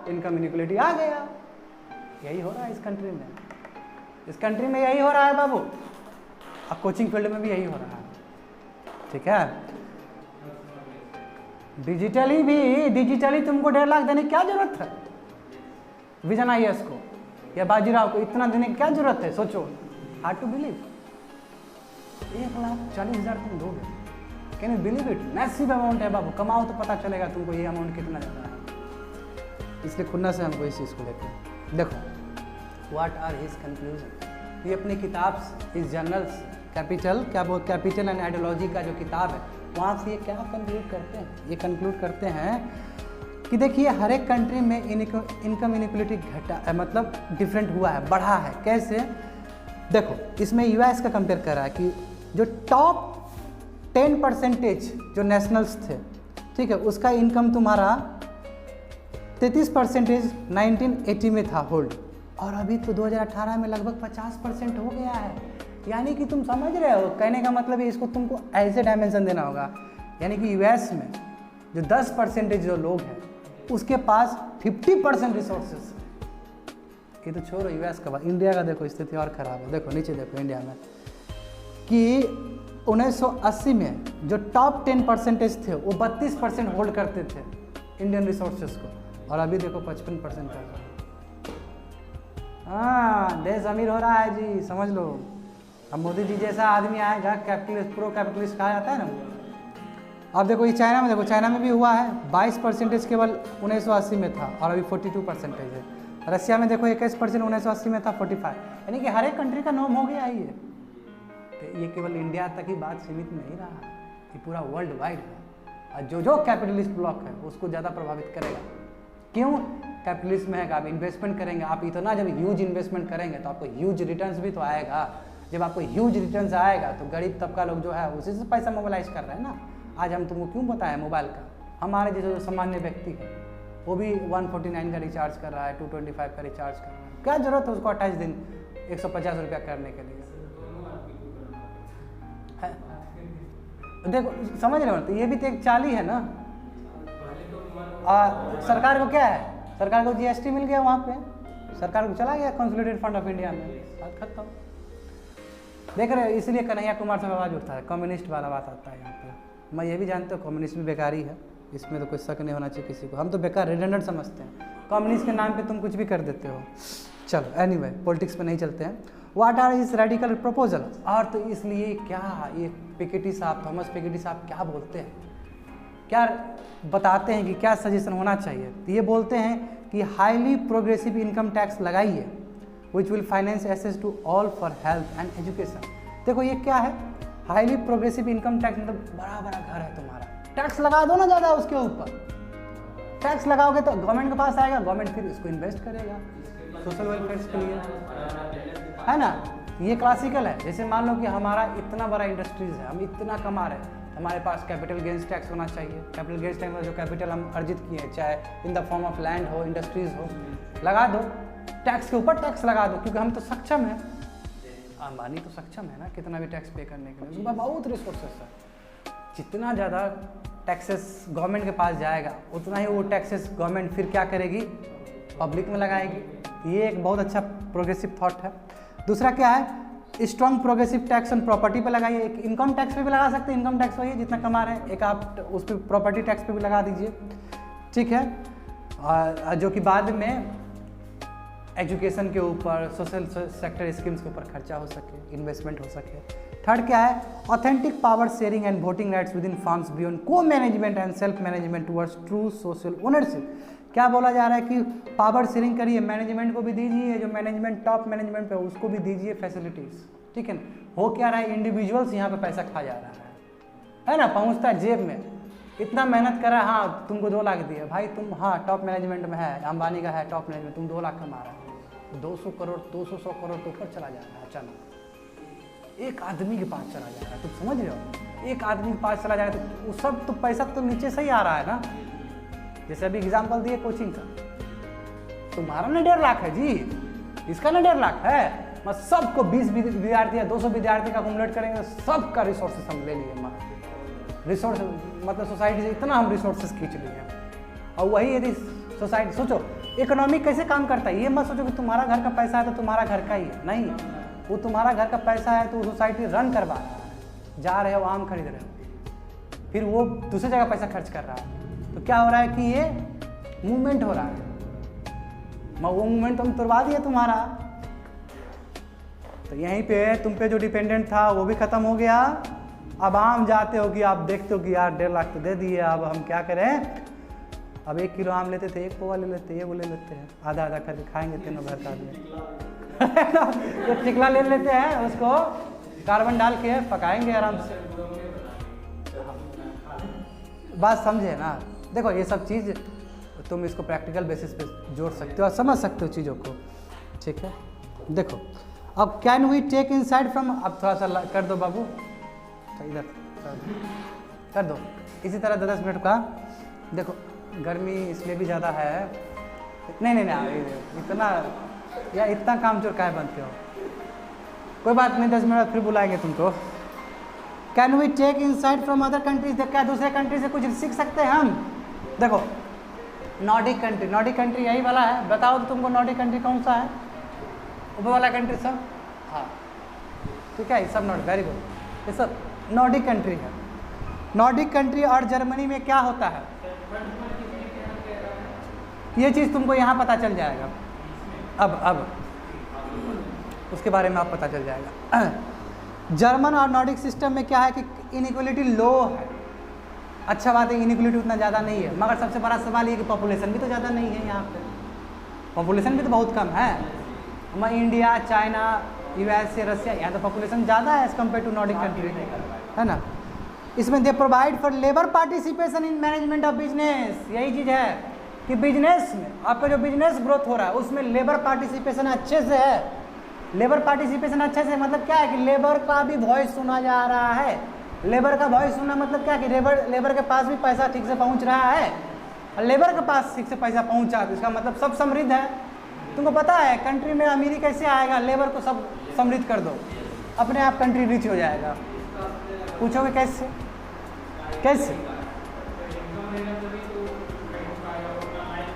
इनकम इनइक्वालिटी आ गया। यही हो रहा है इस कंट्री में, इस कंट्री में यही हो रहा है बाबू, अब कोचिंग फील्ड में भी यही हो रहा है, ठीक है। डिजिटली तुमको 1.5 लाख देने की क्या जरूरत है विजन IAS को या बाजीराव को, इतना देने की क्या जरूरत है? सोचो, हार्ड टू बिलीव। 1,40,000 तुम दोगे, can you believe it? Massive amount है बाबू, कमाओ तो पता चलेगा तुमको ये अमाउंट कितना ज़्यादा है। इसलिए खुन्ना से हमको इस चीज़ को लेकर देखो, व्हाट आर हिज कंक्लूजन। ये अपनी किताब, इस जर्नल्स कैपिटल एंड आइडियोलॉजी का जो किताब है, वहाँ से ये क्या कंक्लूड करते हैं? ये कंक्लूड करते हैं कि देखिए हर एक कंट्री में इनकम इनइक्वालिटी घटा, मतलब डिफरेंट हुआ है, बढ़ा है। कैसे? देखो इसमें US का कंपेयर कर रहा है कि जो टॉप 10% जो नेशनल्स थे, ठीक है, उसका इनकम तुम्हारा 33% 1980 में था होल्ड, और अभी तो 2018 में लगभग 50% हो गया है। यानी कि तुम समझ रहे हो, कहने का मतलब है इसको तुमको ऐसे डायमेंशन देना होगा, यानी कि US में जो 10% जो लोग हैं उसके पास 50% रिसोर्सेस। ये तो छोड़ो US का, इंडिया का देखो स्थिति और ख़राब है। देखो नीचे देखो इंडिया में कि 1980 में जो टॉप 10% थे वो 32% होल्ड करते थे इंडियन रिसोर्सेज को, और अभी देखो 55% कर रहा है। हाँ, देश अमीर हो रहा है जी, समझ लो। अब मोदी जी जैसा आदमी आएगा, कैपिटलिस्ट, प्रो कैपिटलिस्ट कहा जाता है ना। अब देखो ये चाइना में, देखो चाइना में भी हुआ है, 22% केवल 1980 में था और अभी 42% है। रशिया में देखो 21% 1980 में था, 45, यानी कि हर एक कंट्री का नॉर्म हो गया है ये। तो ये केवल इंडिया तक ही बात सीमित नहीं रहा, ये पूरा वर्ल्ड वाइड है, और जो कैपिटलिस्ट ब्लॉक है उसको ज़्यादा प्रभावित करेगा। क्यों? कैपिटलिस्ट में है कि आप इन्वेस्टमेंट करेंगे, आप इतना जब ह्यूज इन्वेस्टमेंट करेंगे तो आपको ह्यूज रिटर्न्स भी तो आएगा। जब आपको ह्यूज रिटर्न्स आएगा तो गरीब तबका लोग जो है उसी से पैसा मोबिलाइज कर रहे हैं ना। आज हम तुमको क्यों बताएं मोबाइल का, हमारे जैसे जो सामान्य व्यक्ति है वो भी 149 का रिचार्ज कर रहा है, 225 का रिचार्ज कर रहा है, क्या जरूरत है उसको 28 दिन 150 रुपया करने के लिए है? देखो समझ रहे हो, तो ये भी तो एक चाल ही है ना। सरकार को क्या है, सरकार को जीएसटी मिल गया, वहाँ पे सरकार को चला गया कंसोलिडेटेड फंड ऑफ इंडिया में, बात खत्म। देख रहे हो, इसलिए कन्हैया कुमार से आवाज़ उठता है, कम्युनिस्ट वाला बात आता है यहाँ पे। मैं ये भी जानता हूँ कम्युनिस्ट भी बेकारी है, इसमें तो कोई शक नहीं होना चाहिए किसी को। हम तो बेकार रिडंडेंट समझते हैं, कम्युनिस्ट के नाम पे तुम कुछ भी कर देते हो। चलो एनीवे, पॉलिटिक्स पे नहीं चलते हैं। What are his radical proposal, और तो इसलिए क्या ये पिकेटी साहब, थॉमस पिकेटी साहब क्या बोलते हैं, क्या बताते हैं कि क्या सजेशन होना चाहिए। तो ये बोलते हैं कि हाईली प्रोग्रेसिव इनकम टैक्स लगाइए which will finance access to all for health and education. देखो ये क्या है, हाईली प्रोग्रेसिव इनकम टैक्स मतलब बड़ा बड़ा घर है तुम्हारा, टैक्स लगा दो ना ज़्यादा उसके ऊपर। टैक्स लगाओगे तो गवर्नमेंट के पास आएगा, गवर्नमेंट फिर इसको इन्वेस्ट करेगा सोशल वेलफेयर के लिए, है ना। ये क्लासिकल है। जैसे मान लो कि हमारा इतना बड़ा इंडस्ट्रीज है, हम इतना कमा रहे हैं, हमारे पास कैपिटल गेंस टैक्स होना चाहिए। कैपिटल गेंस टैक्स जो कैपिटल हम अर्जित किए हैं, चाहे in the form of land हो, इंडस्ट्रीज हो, लगा दो, टैक्स के ऊपर टैक्स लगा दो, क्योंकि हम तो सक्षम हैं। अंबानी तो सक्षम है ना कितना भी टैक्स पे करने के लिए, उसके पास बहुत रिसोर्सेस है। जितना ज़्यादा टैक्सेस गवर्नमेंट के पास जाएगा उतना ही वो टैक्सेस गवर्नमेंट फिर क्या करेगी, पब्लिक में लगाएगी। ये एक बहुत अच्छा प्रोग्रेसिव थॉट है। दूसरा क्या है, strong progressive tax on property पे लगाइए। एक इनकम टैक्स पे भी लगा सकते हैं, इनकम टैक्स वही है जितना कमा रहे हैं, एक आप उस पर प्रॉपर्टी टैक्स पे भी लगा दीजिए, ठीक है। जो कि बाद में एजुकेशन के ऊपर, सोशल सेक्टर स्कीम्स के ऊपर खर्चा हो सके, इन्वेस्टमेंट हो सके। थर्ड क्या है, authentic power sharing and voting rights within firms beyond co management and self management towards true social ownership. क्या बोला जा रहा है कि पावर शेयरिंग करिए, मैनेजमेंट को भी दीजिए, जो मैनेजमेंट टॉप मैनेजमेंट पे उसको भी दीजिए फैसिलिटीज़, ठीक है ना। हो क्या रहा है, इंडिविजुअल्स यहाँ पे पैसा खा जा रहा है ना, पहुँचता है जेब में। इतना मेहनत कर रहा है, हाँ तुमको 2 लाख दिए भाई, तुम हाँ टॉप मैनेजमेंट में है, अंबानी का है टॉप मैनेजमेंट, तुम 2 लाख कमा रहा है, 200 करोड़ 200 करोड़ तो ऊपर चला जा रहा है अचानक, एक आदमी के पास चला जा रहा है। तुम समझ रहे हो, एक आदमी के पास चला जा रहा है तो वो सब तो पैसा तो नीचे से ही आ रहा है ना। जैसे अभी एग्जाम्पल दिए कोचिंग का, तुम्हारा ना 1.5 लाख है जी, इसका ना 1.5 लाख है, मैं सबको 20 विद्यार्थी या 200 विद्यार्थी का अकुमुलेट करेंगे, सबका रिसोर्सेस हम ले लिए, रिसोर्स मतलब सोसाइटी से इतना हम रिसोर्सेस खींच लिए। और वही यदि सोसाइटी, सोचो इकोनॉमी कैसे काम करता है, ये मत सोचो कि तुम्हारा घर का पैसा है तो तुम्हारा घर का ही है, नहीं, वो तुम्हारा घर का पैसा है तो सोसाइटी रन करवा रहा है। जा रहे हो आम खरीद रहे हो, फिर वो दूसरी जगह पैसा खर्च कर रहा है, तो क्या हो रहा है कि ये मूवमेंट हो रहा है, वो मूवमेंट तुम तुड़वा दिए तुम्हारा। तो यहीं पे तुम पे जो डिपेंडेंट था वो भी खत्म हो गया। अब आम जाते हो कि आप देखते हो कि यार 1.5 लाख तो दे दिए, अब हम क्या करें, अब 1 किलो आम लेते थे 1 पौवा ले लेते, ये वो ले लेते हैं, आधा आधा करके खाएंगे तीनों घर का आदमी। एक टिकला ले लेते हैं, उसको कार्बन डाल के पकाएंगे आराम से। बात समझे ना। देखो ये सब चीज़ तुम इसको प्रैक्टिकल बेसिस पे जोड़ सकते हो और समझ सकते हो चीज़ों को, ठीक है। देखो अब can we take inside from, अब थोड़ा सा कर दो बाबू, तो इधर कर दो, इसी तरह 10 मिनट का। देखो गर्मी इसलिए भी ज़्यादा है, नहीं इतना या इतना काम चोर काहे बनते हो, कोई बात नहीं, 10 मिनट फिर बुलाएंगे तुमको। Can we take insight from other countries, क्या दूसरे कंट्री से कुछ सीख सकते हैं हम। देखो नॉर्डिक कंट्री यही वाला है, बताओ तो तुमको नॉर्डिक कंट्री कौन सा है, ऊपर वाला कंट्री सब, हाँ ठीक है, ये सब नॉर्डिक, वेरी गुड, ये सब नॉर्डिक कंट्री है। नॉर्डिक कंट्री और जर्मनी में क्या होता है, ये चीज़ तुमको यहाँ पता चल जाएगा। अब उसके बारे में आप पता चल जाएगा। जर्मन और नॉर्डिक सिस्टम में क्या है कि इनइक्वलिटी लो है, अच्छा बात है, इनइक्वलिटी उतना ज़्यादा नहीं है, मगर सबसे बड़ा सवाल ये कि पॉपुलेशन भी तो ज़्यादा नहीं है यहाँ पे, पॉपुलेशन भी तो बहुत कम है। हमारा इंडिया, चाइना, यूएसए, रसिया, यहाँ तो पॉपुलेशन ज़्यादा है as compare to Nordic country, है ना। इसमें they provide for labour participation in management of business, यही चीज़ है, कि बिजनेस में आपका जो बिजनेस ग्रोथ हो रहा है उसमें लेबर पार्टिसिपेशन अच्छे से है। लेबर पार्टिसिपेशन अच्छे से मतलब क्या है कि लेबर का भी वॉइस सुना जा रहा है। लेबर का वॉइस सुनना मतलब क्या कि लेबर के पास भी पैसा ठीक से पहुंच रहा है, और लेबर के पास ठीक से पैसा पहुंचा तो इसका मतलब सब समृद्ध है। तुमको पता है कंट्री में अमीरी कैसे आएगा? लेबर को सब समृद्ध कर दो, अपने आप कंट्री रिच हो जाएगा। पूछोगे कैसे? कैसे?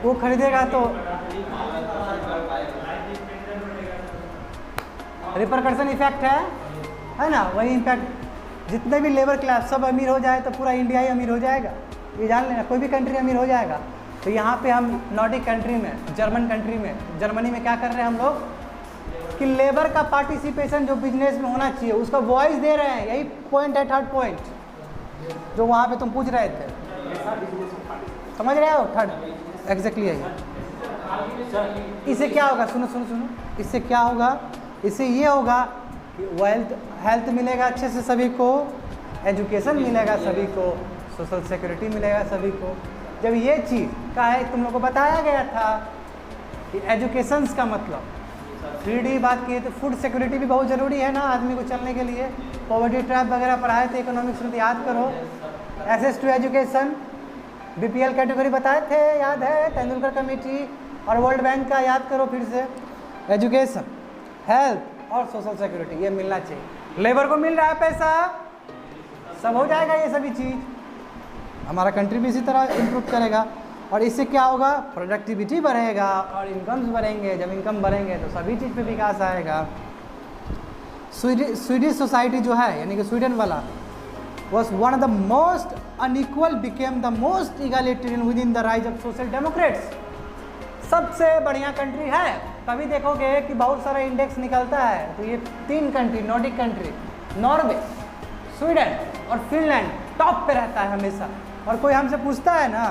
वो खरीदेगा तो रिपरकशन इफेक्ट है ना, वही इम्पैक्ट। जितने भी लेबर क्लास सब अमीर हो जाए तो पूरा इंडिया ही अमीर हो जाएगा, ये जान लेना। कोई भी कंट्री अमीर हो जाएगा। तो यहाँ पे हम नॉर्डिक कंट्री में, जर्मन कंट्री में, जर्मनी में क्या कर रहे हैं हम लोग कि लेबर का पार्टिसिपेशन जो बिजनेस में होना चाहिए उसका वॉइस दे रहे हैं। यही पॉइंट है, थर्ड पॉइंट जो वहाँ पे तुम पूछ रहे थे, समझ रहे हो? थर्ड एग्जैक्टली यही। इससे क्या होगा? सुनो सुनो सुनो, इससे क्या होगा? इससे ये होगा कि हेल्थ मिलेगा अच्छे से सभी को, एजुकेशन मिलेगा सभी को, सोशल सिक्योरिटी मिलेगा सभी को। जब ये चीज़ का है तुम लोग को बताया गया था कि एजुकेशन का मतलब 3D बात की तो फूड सिक्योरिटी भी बहुत ज़रूरी है ना आदमी को चलने के लिए। पॉवर्टी ट्रैप वगैरह पढ़ाए थे इकोनॉमिक्स में, याद करो। Access to education, BPL category बताए थे, याद है? तेंदुलकर कमेटी और वर्ल्ड बैंक का याद करो फिर से। एजुकेशन, हेल्थ और सोशल सिक्योरिटी ये मिलना चाहिए। लेबर को मिल रहा है पैसा, सब हो जाएगा ये सभी चीज़। हमारा कंट्री भी इसी तरह इम्प्रूव करेगा और इससे क्या होगा? प्रोडक्टिविटी बढ़ेगा और इनकम्स बढ़ेंगे। जब इनकम बढ़ेंगे तो सभी चीज़ पे विकास आएगा। स्वीडिश सोसाइटी जो है यानी कि स्वीडन वाला was one of the most unequal became the most egalitarian within the rise of social democrats। सबसे बढ़िया कंट्री है। कभी देखोगे कि बहुत सारा इंडेक्स निकलता है तो ये 3 country, Nordic country, Norway, Sweden और फिनलैंड टॉप पे रहता है हमेशा। और कोई हमसे पूछता है ना,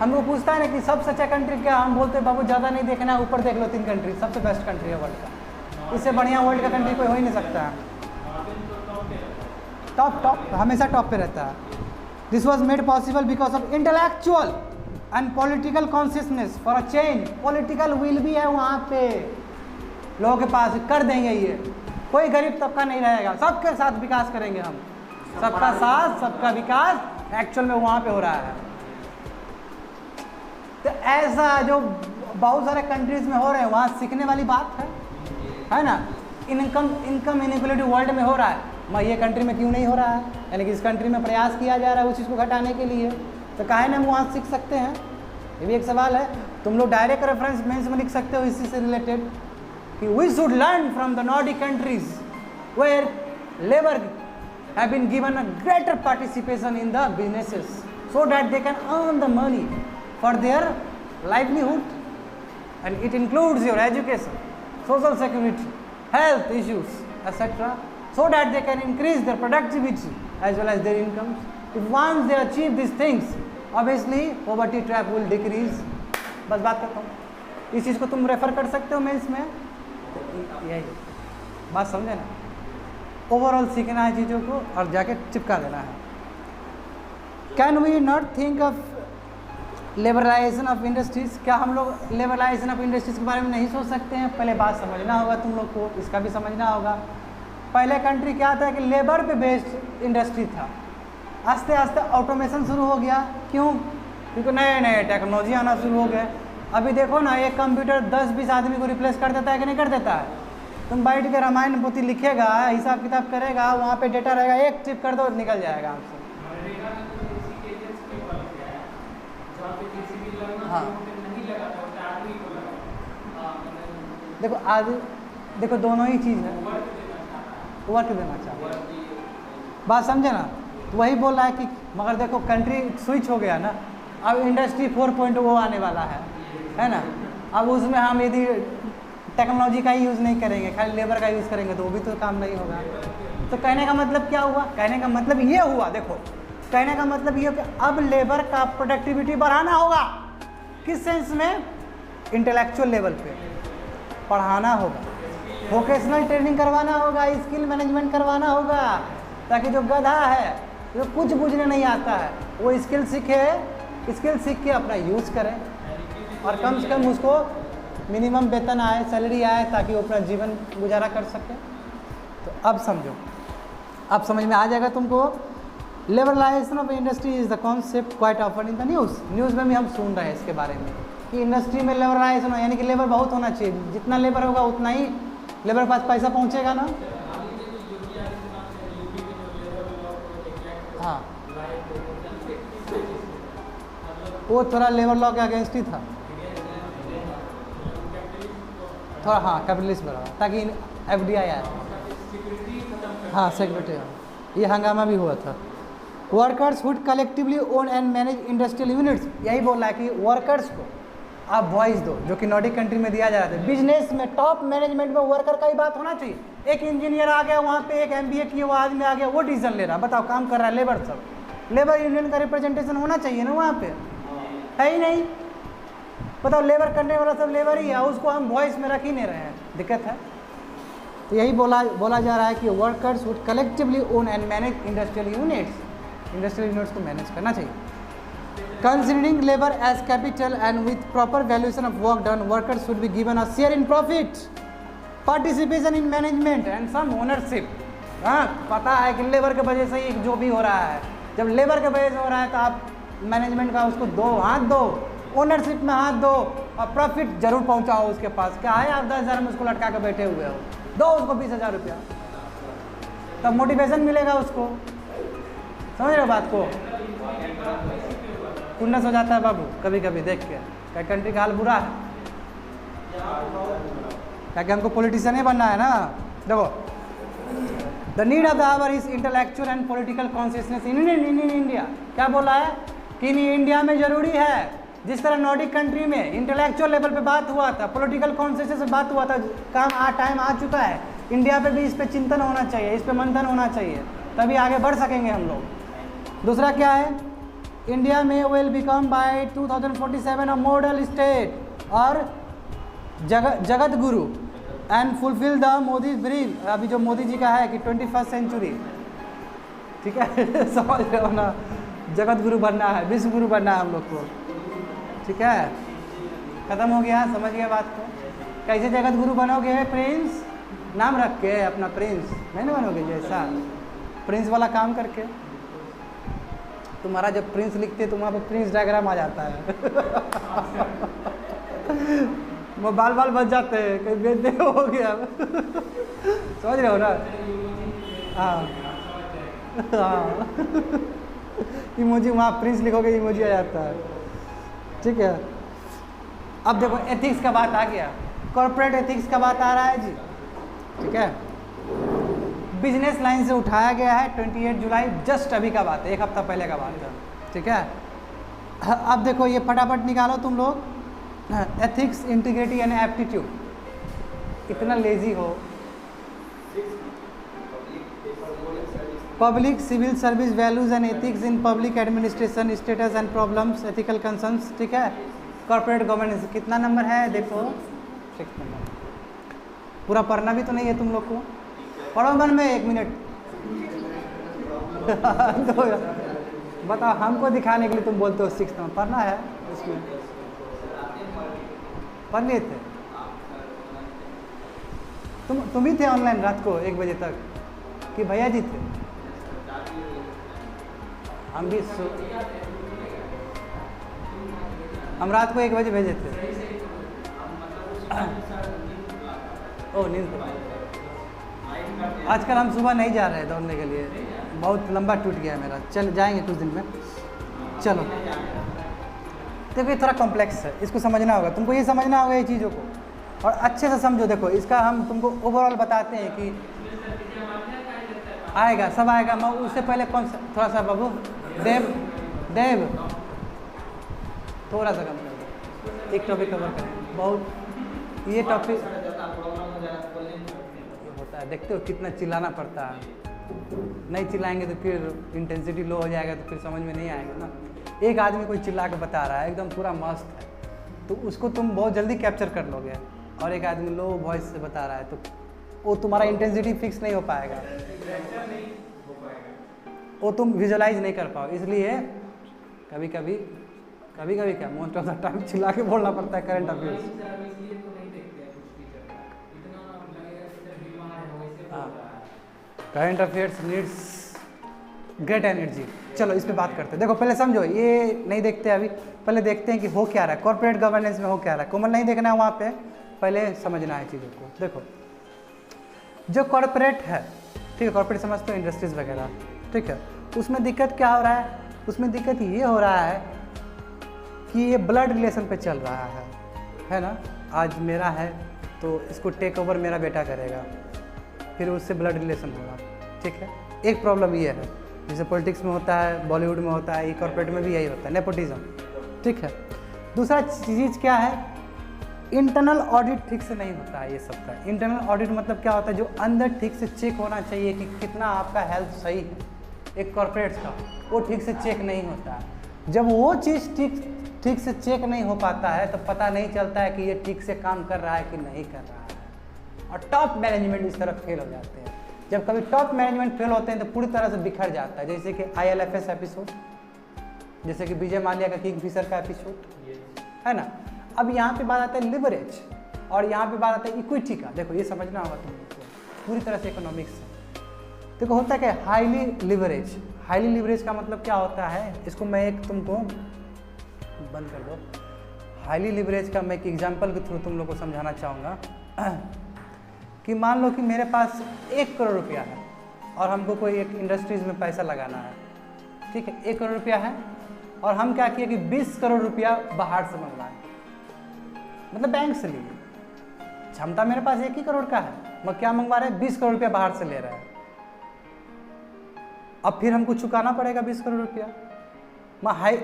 हमको पूछता है ना कि सबसे अच्छा कंट्री क्या, हम बोलते हैं बाबू ज़्यादा नहीं देखना है, ऊपर देख लो 3 कंट्री, सबसे बेस्ट कंट्री है वर्ल्ड का। इससे बढ़िया वर्ल्ड का कंट्री कोई हो ही नहीं सकता है। टॉप हमेशा टॉप पे रहता है। This was made possible because of intellectual and political consciousness for a change. Political will भी है वहाँ पे लोगों के पास, कर देंगे ये। कोई गरीब तबका नहीं रहेगा, सबके साथ विकास करेंगे हम। सबका साथ सबका विकास एक्चुअल में वहाँ पे हो रहा है। तो ऐसा जो बहुत सारे कंट्रीज में हो रहे हैं वहाँ सीखने वाली बात है ना। इनकम इनइक्वालिटी वर्ल्ड में हो रहा है, मैं ये कंट्री में क्यों नहीं हो रहा है? यानी कि इस कंट्री में प्रयास किया जा रहा है उस चीज़ को घटाने के लिए, तो काहे ना हम वहाँ सीख सकते हैं? ये भी एक सवाल है। तुम लोग डायरेक्ट रेफरेंस मेंस में लिख सकते हो इसी से रिलेटेड कि we should learn from the Nordic countries where labour have been given a greater participation in the businesses so that they can earn the money for their livelihood and it includes your education, social security, health issues etc. so that they can increase their productivity as well as their incomes. If once they achieve these things obviously poverty trap will decrease। बस बात करता हूँ, इस चीज़ को तुम refer कर सकते हो मेंस में। तो यही बात समझे ना, ओवरऑल सीखना है चीज़ों को और जाके चिपका देना है। Can we not think of liberalisation of industries? क्या हम लोग लिबरलाइजेशन ऑफ इंडस्ट्रीज के बारे में नहीं सोच सकते हैं? पहले बात समझना होगा तुम लोग को, इसका भी समझना होगा। पहले कंट्री क्या था कि लेबर पे बेस्ड इंडस्ट्री था, आस्ते आस्ते ऑटोमेशन शुरू हो गया। क्यों? क्योंकि नए नए टेक्नोलॉजी आना शुरू हो गए। अभी देखो ना, एक कंप्यूटर 10-20 आदमी को रिप्लेस कर देता है कि नहीं कर देता है? तुम बैठ के रामायण पोथी लिखेगा, हिसाब किताब करेगा, वहाँ पे डेटा रहेगा, एक टिप कर दो निकल जाएगा आपसे। हाँ देखो आदि, देखो दोनों ही चीज़ है, वर्क देना चाहिए। बात समझे ना? तो वही बोल रहा है कि मगर देखो कंट्री स्विच हो गया ना, अब इंडस्ट्री 4.0 आने वाला है ना। अब उसमें हम यदि टेक्नोलॉजी का ही यूज़ नहीं करेंगे, खाली लेबर का यूज़ करेंगे तो वो भी तो काम नहीं होगा। तो कहने का मतलब क्या हुआ? कहने का मतलब ये हुआ, देखो कहने का मतलब ये कि अब लेबर का प्रोडक्टिविटी बढ़ाना होगा। किस सेंस में? इंटेलेक्चुअल लेवल पे पढ़ाना होगा, वोकेशनल ट्रेनिंग करवाना होगा, स्किल मैनेजमेंट करवाना होगा, ताकि जो गधा है, जो कुछ बुझने नहीं आता है, वो स्किल सीखे, स्किल सीख के अपना यूज़ करें और कम से कम उसको मिनिमम वेतन आए, सैलरी आए, ताकि वो अपना जीवन गुजारा कर सके। तो अब समझो, अब समझ में आ जाएगा तुमको। Liberalisation of industry is the concept quite often in the news में भी हम सुन रहे हैं इसके बारे में कि इंडस्ट्री में लिबरलाइजेशन, यानी कि लेबर बहुत होना चाहिए, जितना लेबर होगा उतना ही लेबर के पास पैसा पहुंचेगा ना। हाँ, वो थोड़ा लेबर लॉ के अगेंस्ट ही था थोड़ा, हाँ कैपिटलिस्ट बना ताकि FDI आए, हाँ सेक्रेटरी, ये हंगामा भी हुआ था। Workers would collectively own and manage industrial units, यही बोला है कि वर्कर्स को आप वॉइस दो, जो कि नॉर्डिक कंट्री में दिया जा रहा था। बिजनेस में टॉप मैनेजमेंट में वर्कर का ही बात होना चाहिए। एक इंजीनियर आ गया वहाँ पे, एक MBA किया वो आदमी आ गया, वो डिसीजन ले रहा, बताओ काम कर रहा है लेबर, सब लेबर यूनियन का रिप्रेजेंटेशन होना चाहिए ना वहाँ पे, है ही नहीं। बताओ लेबर करने वाला सब लेबर ही है, उसको हम वॉइस में रख ही नहीं रहे हैं, दिक्कत है। तो यही बोला जा रहा है कि workers would collectively own and manage industrial units को मैनेज करना चाहिए। Considering labour as capital and with proper valuation of work done, workers should be given a share in profit, participation in management and some ownership. हाँ, पता है कि labour के वजह से ही जो भी हो रहा है, जब लेबर के वजह से हो रहा है तो आप मैनेजमेंट का उसको दो, हाथ दो, ओनरशिप में हाथ दो और प्रॉफिट जरूर पहुंचाओ उसके पास। क्या है आप 10,000 में उसको लटका के बैठे हुए हो, दो उसको 20,000 रुपया, तब मोटिवेशन मिलेगा उसको। समझ रहे हो बात को? खुन्नस हो जाता है बाबू कभी कभी देख के, क्या कंट्री का हाल बुरा है, क्या कि हमको पॉलिटिशियन ही बनना है ना। देखो, the need of the our is intellectual and political consciousness in India. क्या बोला है कि इंडिया में जरूरी है, जिस तरह नॉर्डिक कंट्री में इंटेलेक्चुअल लेवल पे बात हुआ था, पॉलिटिकल कॉन्शियसनेस पे बात हुआ था, टाइम आ चुका है, इंडिया पे भी इस पे चिंतन होना चाहिए, इस पे मंथन होना चाहिए, तभी आगे बढ़ सकेंगे हम लोग। दूसरा क्या है, इंडिया में will become by 2047 a model state और jagat guru and fulfil the Modi dream. अभी जो मोदी जी का है कि 21st सेंचुरी, ठीक है समझ रहे हो ना, जगत गुरु बनना है, विश्व गुरु बनना है हम लोग को, ठीक है। खत्म हो गया, समझ गया बात को। कैसे जगत गुरु बनोगे? प्रिंस नाम रख के अपना, प्रिंस नहीं ना बनोगे, जैसा प्रिंस वाला काम करके। तुम्हारा जब प्रिंस लिखते तो वहाँ पर प्रिंस डायग्राम आ जाता है वो बाल बाल बच जाते हैं, कहीं बेदे हो गया समझ रहे हो ना। हाँ हाँ इमोजी, वहाँ प्रिंस लिखोगे इमोजी आ जाता है, ठीक है। अब देखो एथिक्स का बात आ गया, कॉर्पोरेट एथिक्स का बात आ रहा है जी, ठीक है। बिजनेस लाइन से उठाया गया है, 28 जुलाई, जस्ट अभी का बात है, एक हफ्ता पहले का बात है, ठीक है। अब देखो ये फटाफट निकालो तुम लोग, एथिक्स, इंटीग्रिटी एंड एप्टीट्यूड। इतना लेजी हो, public civil service values and ethics in public administration, status and problems, ethical concerns, ठीक है। कॉर्पोरेट गवर्नेंस कितना नंबर है देखो, 6 नंबर। पूरा पढ़ना भी तो नहीं है तुम लोग को, पढ़ो मन में 1 मिनट तो बताओ, हमको दिखाने के लिए तुम बोलते हो 6 नंबर पढ़ना है, इसमें पढ़ लिए थे तुम ही थे ऑनलाइन रात को 1 बजे तक कि भैया जी थे? हम भी हम रात को 1 बजे भेजे थे। ओ नींद, आजकल हम सुबह नहीं जा रहे हैं दौड़ने के लिए, बहुत लंबा टूट गया है मेरा, चल जाएंगे कुछ दिन में। चलो देखो ये थोड़ा कॉम्प्लेक्स है, इसको समझना होगा तुमको, ये समझना होगा ये चीज़ों को, और अच्छे से समझो। देखो इसका हम तुमको ओवरऑल बताते हैं कि आएगा, सब आएगा। मैं उससे पहले कौन सा, थोड़ा सा बाबू देव थोड़ा सा कम कर, एक टॉपिक कवर करें, बहुत ये टॉपिक होता है, देखते हो कितना चिल्लाना पड़ता है, नहीं चिल्लाएंगे तो फिर इंटेंसिटी लो हो जाएगा, तो फिर समझ में नहीं आएगा ना। एक आदमी कोई चिल्ला के बता रहा है एकदम पूरा मस्त है, तो उसको तुम बहुत जल्दी कैप्चर कर लोगे, और एक आदमी लो वॉइस से बता रहा है तो वो तुम्हारा इंटेंसिटी फिक्स नहीं हो पाएगा, वो तुम विजुअलाइज नहीं कर पाओ। इसलिए कभी कभी क्या मोस्ट ऑफ द टाइम चिल्ला के बोलना पड़ता है current affairs. Current affairs needs great energy. चलो इस पे बात करते हैं। देखो पहले समझो, ये नहीं देखते अभी, पहले देखते हैं कि हो क्या रहा है कॉर्पोरेट गवर्नेंस में, हो क्या रहा है। कोमल नहीं देखना है वहाँ पे, पहले समझना है चीज़ों को। देखो जो कॉर्पोरेट है, ठीक है, कॉर्पोरेट समझते हो इंडस्ट्रीज़ वगैरह, ठीक है, उसमें दिक्कत क्या हो रहा है? उसमें दिक्कत ये हो रहा है कि ये ब्लड रिलेशन पे चल रहा है ना। आज मेरा है तो इसको टेक ओवर मेरा बेटा करेगा, फिर उससे ब्लड रिलेशन होगा, ठीक है। एक प्रॉब्लम ये है, जैसे पॉलिटिक्स में होता है, बॉलीवुड में होता है, ये कॉर्पोरेट में भी यही होता है, नेपोटिज्म, ठीक है। दूसरा चीज़ क्या है, इंटरनल ऑडिट ठीक से नहीं होता है ये सब का। इंटरनल ऑडिट मतलब क्या होता है, जो अंदर ठीक से चेक होना चाहिए कि कितना आपका हेल्थ सही है एक कॉर्पोरेट्स का, वो ठीक से चेक नहीं होता है। जब वो चीज़ ठीक से चेक नहीं हो पाता है तो पता नहीं चलता है कि ये ठीक से काम कर रहा है कि नहीं कर रहा है, और टॉप मैनेजमेंट इस तरफ फेल हो जाते हैं। जब कभी टॉप मैनेजमेंट फेल होते हैं तो पूरी तरह से बिखर जाता है, जैसे कि ILFS एपिसोड, जैसे कि विजय माल्या का किंगफिशर का एपिसोड, है ना। अब यहाँ पे बात आता है लिवरेज, और यहाँ पे बात आता है इक्विटी का। देखो ये समझना होगा तुमको पूरी तरह से इकोनॉमिक्स से। देखो होता है क्या, हाईली लिवरेज। हाईली लिवरेज का मतलब क्या होता है, इसको मैं एक तुमको बंद कर दो। हाईली लिवरेज का मैं एक एग्जांपल के थ्रू तुम लोग को समझाना चाहूँगा कि मान लो कि मेरे पास 1 करोड़ रुपया है और हमको कोई एक इंडस्ट्रीज़ में पैसा लगाना है, ठीक है। 1 करोड़ रुपया है और हम क्या किए कि 20 करोड़ रुपया बाहर से मंगवाए, मतलब बैंक से लिए। क्षमता मेरे पास 1 ही करोड़ का है, मैं क्या मंगवा रहे हैं, 20 करोड़ रुपया बाहर से ले रहे हैं। अब फिर हमको चुकाना पड़ेगा 20 करोड़ रुपया।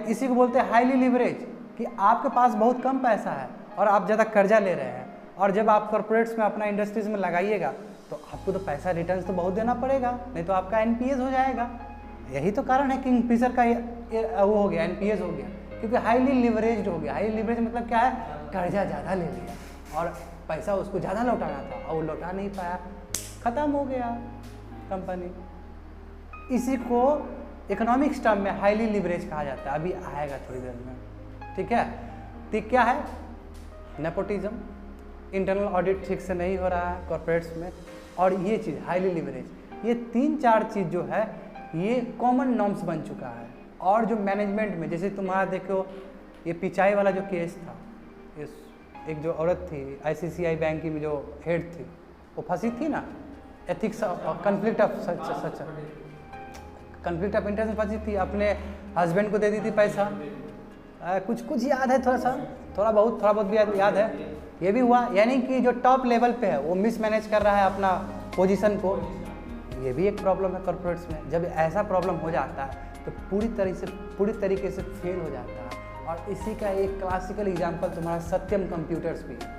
इसी को बोलते हैं हाईली लिवरेज, कि आपके पास बहुत कम पैसा है और आप ज़्यादा कर्जा ले रहे हैं, और जब आप कॉर्पोरेट्स में अपना इंडस्ट्रीज़ में लगाइएगा तो आपको तो पैसा रिटर्न्स तो बहुत देना पड़ेगा, नहीं तो आपका NPS हो जाएगा। यही तो कारण है किंगफिशर का वो हो गया, NPS हो गया, क्योंकि हाईली लिवरेज्ड हो गया। हाईली लिवरेज मतलब क्या है, कर्जा ज़्यादा ले लिया और पैसा उसको ज़्यादा लौटाना था और वो लौटा नहीं पाया, ख़त्म हो गया कंपनी। इसी को इकोनॉमिक्स टर्म में हाईली लिवरेज कहा जाता है, अभी आएगा थोड़ी देर में, ठीक है। तो क्या है, नेपोटिज्म, इंटरनल ऑडिट ठीक से नहीं हो रहा है कॉर्पोरेट्स में, और ये चीज़ हाईली लिवरेज, ये 3-4 चीज़ जो है ये कॉमन नॉर्म्स बन चुका है। और जो मैनेजमेंट में, जैसे तुम्हारा देखो ये पिचाई वाला जो केस था, एक जो औरत थी ICICI बैंक की में जो हेड थी, वो फंसी थी ना, एथिक्स कन्फ्लिक्ट ऑफ इंटरेस्ट में फंसी थी, अपने हस्बैंड को दे दी थी पैसा। कुछ याद है, थोड़ा बहुत भी याद है। ये भी हुआ, यानी कि जो टॉप लेवल पे है वो मिसमैनेज कर रहा है अपना पोजीशन को। ये भी एक प्रॉब्लम है कॉर्पोरेट्स में। जब ऐसा प्रॉब्लम हो जाता है तो पूरी तरीके से फेल हो जाता है। और इसी का एक क्लासिकल एग्जांपल तुम्हारा सत्यम कंप्यूटर्स भी है।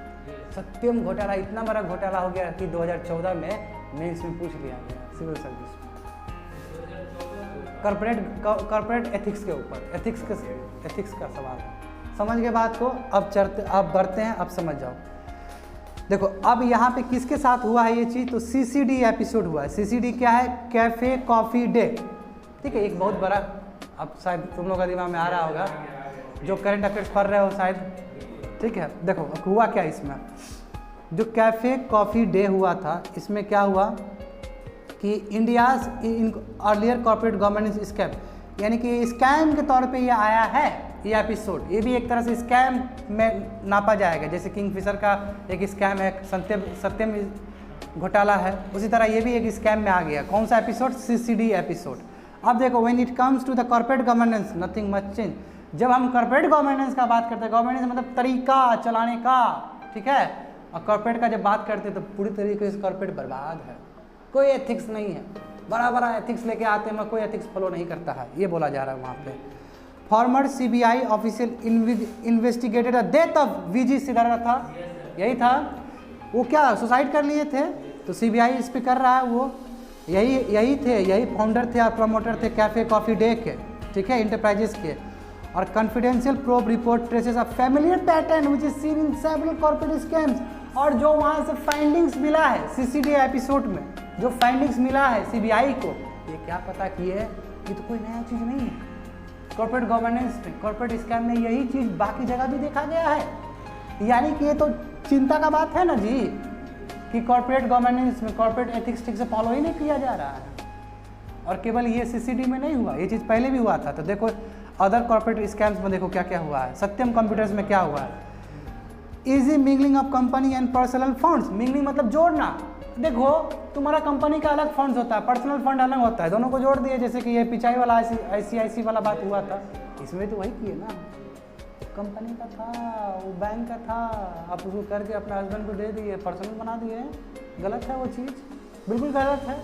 सत्यम घोटाला इतना बड़ा घोटाला हो गया कि 2014 में मेंस में पूछ लिया गया सिविल सर्विस में, कॉर्पोरेट एथिक्स के ऊपर, एथिक्स का सवाल है। समझ गए बात को, अब बढ़ते हैं, अब समझ जाओ। देखो अब यहाँ पे किसके साथ हुआ है ये चीज़, तो CCD एपिसोड हुआ है। CCD क्या है, कैफ़े कॉफ़ी डे, ठीक है। एक बहुत बड़ा, अब शायद तुम लोगों का दिमाग में आ रहा होगा जो करंट अफेयर्स पढ़ रहे हो शायद, ठीक है। देखो हुआ क्या इसमें, जो कैफ़े कॉफ़ी डे हुआ था, इसमें क्या हुआ कि India's in earlier corporate governance scam, यानी कि स्कैम के तौर पे ये आया है ये एपिसोड। ये भी एक तरह से स्कैम में नापा जाएगा, जैसे किंगफिशर का एक स्कैम है, सत्यम घोटाला है, उसी तरह ये भी एक स्कैम में आ गया। कौन सा एपिसोड, CCD एपिसोड। अब देखो when it comes to the corporate governance nothing much change. जब हम कॉर्पोरेट गवर्नेंस का बात करते हैं, गवर्नेंस मतलब तरीका चलाने का, ठीक है, और कॉर्पोरेट का जब बात करते हैं तो पूरी तरीके से कॉर्पोरेट बर्बाद है, कोई एथिक्स नहीं है, बड़ा एथिक्स लेके आते हैं, कोई एथिक्स फॉलो नहीं करता है, ये बोला जा रहा है वहाँ पे। Farmer CBI official investigated the death of VG Siddhartha, यही था, वो क्या सुसाइड कर लिए थे, तो CBI इस पे कर रहा है, वो यही फाउंडर थे और प्रमोटर थे कैफ़े कॉफ़ी डे के, ठीक है, इंटरप्राइजेस के। और confidential probe report traces a familiar pattern which is seen in several corporate scams. और जो वहाँ से फाइंडिंग्स मिला है CCD एपिसोड में, जो फाइंडिंग्स मिला है CBI को, ये क्या पता कि ये तो कोई नया चीज़ नहीं है। कॉर्पोरेट गवर्नेंस में, कॉर्पोरेट स्कैम में यही चीज़ बाकी जगह भी देखा गया है। यानी कि ये तो चिंता का बात है ना जी, कि कॉर्पोरेट गवर्नेंस में कॉर्पोरेट एथिक्स ठीक से फॉलो ही नहीं किया जा रहा है। और केवल ये सीसीडी में नहीं हुआ, ये चीज़ पहले भी हुआ था। तो देखो अदर कॉर्पोरेट स्कैम्स में देखो क्या क्या हुआ है। सत्यम कंप्यूटर्स में क्या हुआ है, easy mingling of company and personal funds. Mingling मतलब जोड़ना। देखो तुम्हारा कंपनी का अलग फंड्स होता है, पर्सनल फंड अलग होता है, दोनों को जोड़ दिए। जैसे कि ये पिचाई वाला ICICI वाला बात हुआ था, इसमें तो वही किए ना, कंपनी का था, वो बैंक का था, आप उसको करके अपने हस्बैंड को दे दिए, पर्सनल बना दिए। गलत है वो चीज़, बिल्कुल गलत है।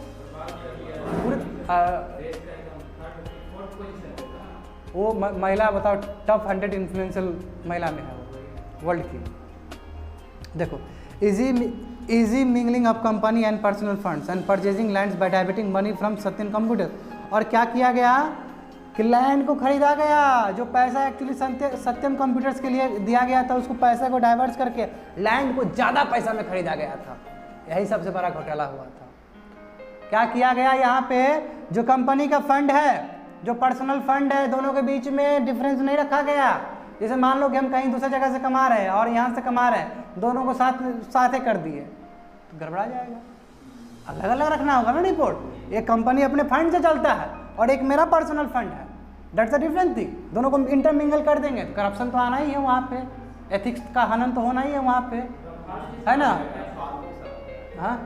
पूरे वो महिला बताओ टॉप 100 इन्फ्लुएंशियल महिला में है वो वर्ल्ड की। देखो easy mingling of company and personal funds and purchasing lands by diverting money from Satyam computer. और क्या किया गया कि लैंड को खरीदा गया, जो पैसा एक्चुअली सत्यम कंप्यूटर्स के लिए दिया गया था, उसको पैसा को डाइवर्ट करके लैंड को ज़्यादा पैसा में खरीदा गया था। यही सबसे बड़ा घोटाला हुआ था। क्या किया गया यहाँ पे, जो कंपनी का फंड है, जो पर्सनल फंड है, दोनों के बीच में डिफरेंस नहीं रखा गया। जैसे मान लो कि हम कहीं दूसरी जगह से कमा रहे हैं और यहाँ से कमा रहे हैं, दोनों को साथ कर दिए तो गड़बड़ा जाएगा। अलग अलग रखना होगा ना रिपोर्ट। एक कंपनी अपने फंड से चलता है और एक मेरा पर्सनल फंड है, दैट्स अ डिफरेंट थिंग। दोनों को इंटरमिंगल कर देंगे तो करप्शन तो आना ही है वहाँ पे, एथिक्स का हनन तो होना ही है वहाँ पे, है ना। हाँ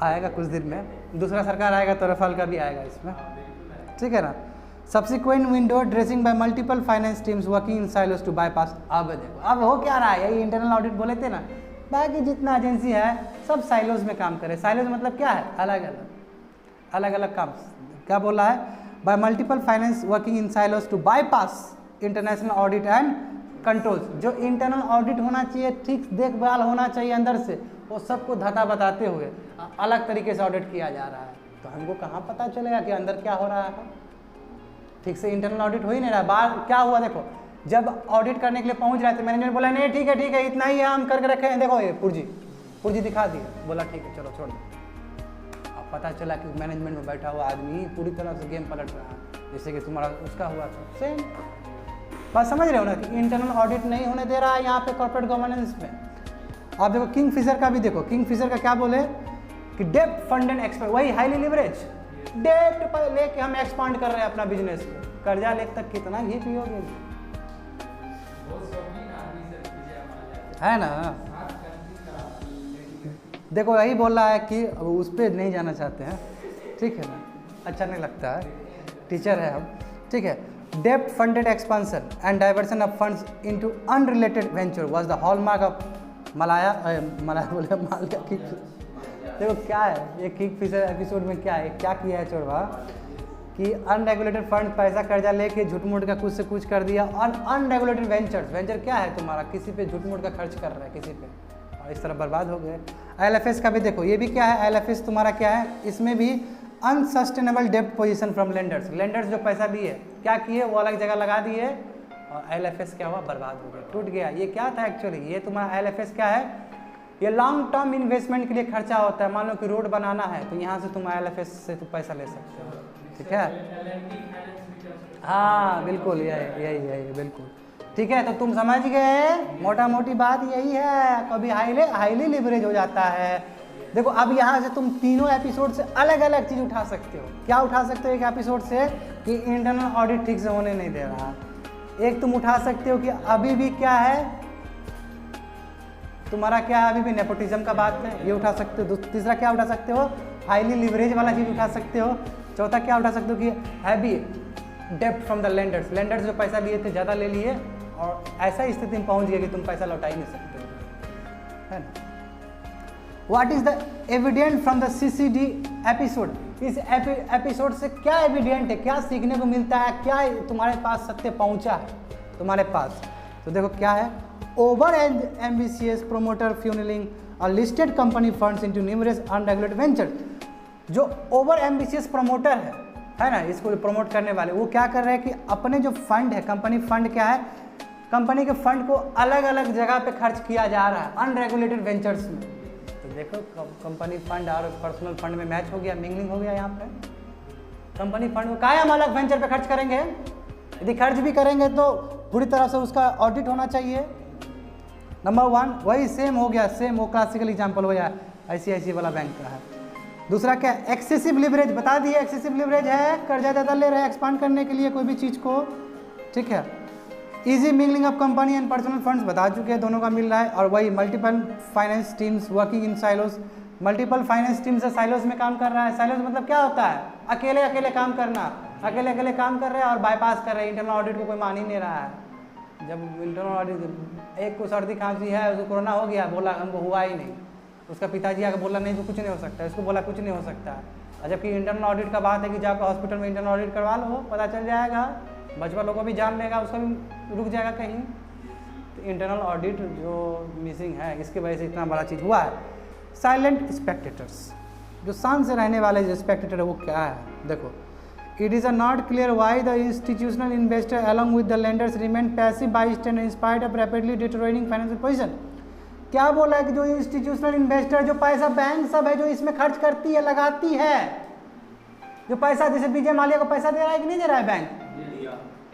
आएगा कुछ दिन में, दूसरा सरकार आएगा तो रफाल का भी आएगा इसमें, ठीक है ना। Subsequent window dressing by multiple finance teams working in silos to bypass. अब देखो अब हो क्या रहा है, यही इंटरनल ऑडिट बोले थे ना, बाकी जितना एजेंसी है सब साइलोस में काम करे। साइलोस मतलब क्या है, अलग अलग काम। क्या बोल रहा है, by multiple finance working in silos to bypass international audit and controls. जो इंटरनल ऑडिट होना चाहिए, ठीक देखभाल होना चाहिए अंदर से, वो सबको धता बताते हुए अलग तरीके से ऑडिट किया जा रहा है। तो हमको कहाँ पता चलेगा कि अंदर क्या हो रहा है। ठीक से इंटरनल ऑडिट हो ही नहीं रहा। बाहर क्या हुआ देखो, जब ऑडिट करने के लिए पहुंच रहे थे, मैनेजर बोला नहीं ठीक है इतना ही है, हम करके रखे हैं, देखो ये पुर्जी दिखा दिए, बोला ठीक है चलो छोड़ दो। अब पता चला कि मैनेजमेंट में बैठा हुआ आदमी पूरी तरह से गेम पलट रहा है, जैसे कि तुम्हारा उसका हुआ था सेम। बात समझ रहे हो ना कि इंटरनल ऑडिट नहीं होने दे रहा है यहाँ पे कॉर्पोरेट गवर्नेंस में। आप देखो किंगफिशर का भी देखो, किंगफिशर का क्या बोले कि डेप्ट फंड एंड एक्सपेंड, वही हाईली लिवरेज डेप्ट पर लेके हम एक्सपांड कर रहे हैं अपना बिजनेस को, कर्जा लेके तक कितना घी पियोगे, है ना। देखो यही बोल रहा है कि अब उस पर नहीं जाना चाहते हैं, ठीक है ना, अच्छा नहीं लगता है, टीचर है हम, ठीक है। डेप्ट funded expansion and diversion of funds into unrelated venture was the hallmark of Mallya बोले मालया की। देखो क्या है ये किंगफिशर एपिसोड में क्या है, क्या किया है चोरवा कि अनरेगुलेटेड फंड पैसा कर्जा लेके झूठ मूठ का कुछ से कुछ कर दिया। और अनरेगुलेटेड वेंचर क्या है, तुम्हारा किसी पे झूठ मूठ का खर्च कर रहा है किसी पे, और इस तरह बर्बाद हो गए। IL&FS का भी देखो, ये भी क्या है, IL&FS तुम्हारा क्या है, इसमें भी अनसस्टेनेबल डेप्ट पोजीशन फ्रॉम लेंडर्स जो पैसा दिए क्या किए, वो अलग जगह लगा दिए, और IL&FS क्या हुआ, बर्बाद हो गया, टूट गया। ये क्या था एक्चुअली, ये तुम्हारा IL&FS क्या है, ये लॉन्ग टर्म इन्वेस्टमेंट के लिए खर्चा होता है। मान लो कि रोड बनाना है तो यहाँ से तुम IL&FS से तुम पैसा ले सकते हो, ठीक है। हाँ बिल्कुल यही बिल्कुल ठीक है। तो तुम समझ गए, मोटा मोटी बात यही है, कभी हाईली लिवरेज हो जाता है। देखो अब यहाँ से तुम तीनों एपिसोड से अलग अलग चीज़ उठा सकते हो। क्या उठा सकते हो एक एपिसोड से, कि इंटरनल ऑडिट ठीक से होने नहीं दे रहा। एक तुम उठा सकते हो कि अभी भी क्या है तुम्हारा, क्या है अभी भी नेपोटिज्म का बात है, ये उठा सकते हो। तीसरा क्या उठा सकते हो, हाईली लिवरेज वाला चीज़ उठा सकते हो। चौथा क्या उठा सकते हो कि हैवी डेप्ट फ्रॉम द लेंडर्स जो पैसा लिए थे ज़्यादा ले लिए और ऐसा स्थिति में पहुंच गए कि तुम पैसा लौटा ही नहीं सकते हो, है ना। What is the evident from the CCD episode, इस एपिसोड से क्या एविडेंट है, क्या सीखने को मिलता है, क्या तुम्हारे पास सत्य पहुंचा है तुम्हारे पास। तो देखो क्या है, ओवर एम्बिशियस प्रोमोटर फ्यूनलिंग और listed company funds into numerous unregulated venture. जो ओवर एम्बिशियस प्रमोटर है ना, इसको प्रमोट करने वाले, वो क्या कर रहे हैं कि अपने जो फंड है, कंपनी फंड क्या है, कंपनी के फंड को अलग अलग जगह पे खर्च किया जा रहा है अनरेगुलेटेड वेंचर्स में। तो देखो कंपनी फंड और पर्सनल फंड में मैच हो गया, मिंगलिंग हो गया यहाँ पे, कंपनी फंड में काहे हम अलग वेंचर पे खर्च करेंगे? यदि खर्च भी करेंगे तो पूरी तरह से उसका ऑडिट होना चाहिए। नंबर 1 वही सेम हो गया, सेम वो क्लासिकल एग्जाम्पल हो गया ICICI वाला बैंक का है। दूसरा क्या? एक्सेसिव लिवरेज, बता दिए एक्सेसिव लिवरेज है, कर्जा ज़्यादा ले रहे हैं एक्सपांड करने के लिए कोई भी चीज़ को, ठीक है। Easy mingling of company and personal funds बता चुके हैं, दोनों का मिल रहा है। और वही multiple finance teams working in silos, multiple finance team से साइलोस में काम कर रहा है। साइलोस मतलब क्या होता है? अकेले अकेले काम करना, अकेले अकेले काम कर रहे हैं और बाईपास कर रहे हैं, इंटरनल ऑडिट को कोई मान ही नहीं रहा है। जब इंटरनल ऑडिट, एक को सर्दी खांसी है, उसको कोरोना हो गया, बोला हमको हुआ ही नहीं, उसका पिताजी आकर बोला नहीं तो कुछ नहीं हो सकता, इसको बोला कुछ नहीं हो सकता। और जबकि इंटरनल ऑडिट का बात है कि जाकर हॉस्पिटल में इंटरनल ऑडिट करवा लो, पता चल जाएगा, बचपन लोगों को भी जान लेगा, उसका भी रुक जाएगा कहीं। तो इंटरनल ऑडिट जो मिसिंग है, इसकी वजह से इतना बड़ा चीज़ हुआ है। साइलेंट स्पेक्टेटर्स, जो शांत से रहने वाले जो स्पेक्टेटर है वो क्या है? देखो, it is not clear why the institutional investor along with the lenders remain passive bystander in spite of rapidly deteriorating financial position. क्या बोला है कि जो इंस्टीट्यूशनल इन्वेस्टर, जो पैसा बैंक सब है जो इसमें खर्च करती है, लगाती है, जो पैसा जैसे विजय माल्या को पैसा दे रहा है कि नहीं दे रहा है बैंक,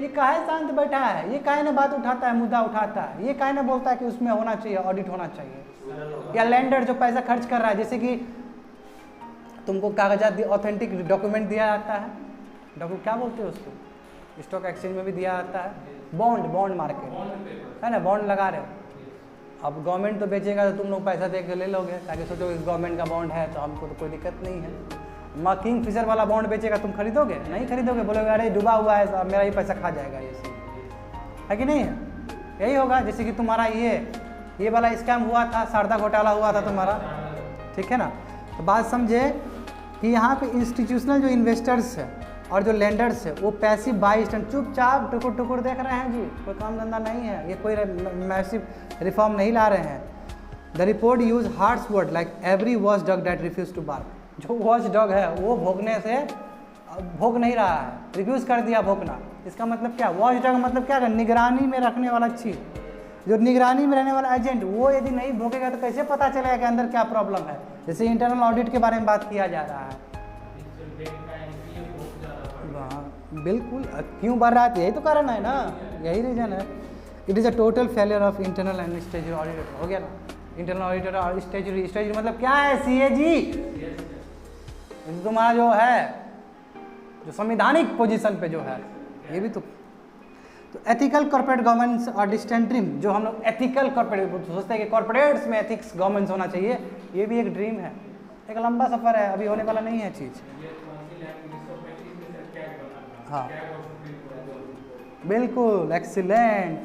ये काहे शांत बैठा है? ये काहे ने बात उठाता है, मुद्दा उठाता है? ये काहे ने बोलता है कि उसमें होना चाहिए, ऑडिट होना चाहिए? या लेंडर जो पैसा खर्च कर रहा है, जैसे कि तुमको कागजात ऑथेंटिक डॉक्यूमेंट दिया जाता है, डॉक्यूमेंट क्या बोलते हैं उसको, स्टॉक एक्सचेंज में भी दिया जाता है, बॉन्ड मार्केट है ना, बॉन्ड लगा रहे हो। अब गवर्नमेंट तो बेचेगा तो तुम लोग पैसा दे के ले लोगे, ताकि सोचो गवर्नमेंट का बॉन्ड है तो हमको तो कोई दिक्कत नहीं है। किंग फिशर वाला बॉन्ड बेचेगा, तुम खरीदोगे? नहीं खरीदोगे, बोलोगे अरे डूबा हुआ है, मेरा ही पैसा खा जाएगा, ये सब है कि नहीं है? यही होगा। जैसे कि तुम्हारा ये वाला स्कैम हुआ था, शारदा घोटाला हुआ था तुम्हारा, ठीक है ना। तो बात समझे कि यहाँ पे इंस्टीट्यूशनल जो इन्वेस्टर्स है और जो लेंडर्स है वो पैसिव बाई स्टैंड चुपचाप टुकुर टुकुर देख रहे हैं जी, कोई काम धंधा नहीं है, ये कोई मैसिव रिफॉर्म नहीं ला रहे हैं। The report use harsh word like every watch dog that refuse to bark. जो वॉच डॉग है वो भोगने से भोग नहीं रहा है, रिफ्यूज़ कर दिया भोगना। इसका मतलब क्या? वॉच डॉग मतलब क्या? निगरानी में रखने वाला चीज़, जो निगरानी में रहने वाला एजेंट, वो यदि नहीं भोगेगा तो कैसे पता चलेगा कि अंदर क्या प्रॉब्लम है? जैसे इंटरनल ऑडिट के बारे में बात किया जा रहा है, बिल्कुल क्यों बढ़ रहा है? यही तो कारण है ना, यही रीज़न है। It is a total failure of internal and statutory auditor. हो गया ना, इंटरनल ऑडिटर और स्टेचुटरी मतलब क्या है? CAG तुम्हारा जो है, जो संवैधानिक पोजीशन पे जो है, ये भी तो एथिकल कॉर्पोरेट गवर्नेंस और डिस्टेंट ड्रीम, जो हम लोग एथिकल कॉर्पोरेट सोचते हैं कि कॉर्पोरेट्स में एथिक्स गवर्नेंस होना चाहिए, ये भी एक ड्रीम है, एक लंबा सफ़र है, अभी होने वाला नहीं है चीज़। हाँ बिल्कुल, एक्सीलेंट।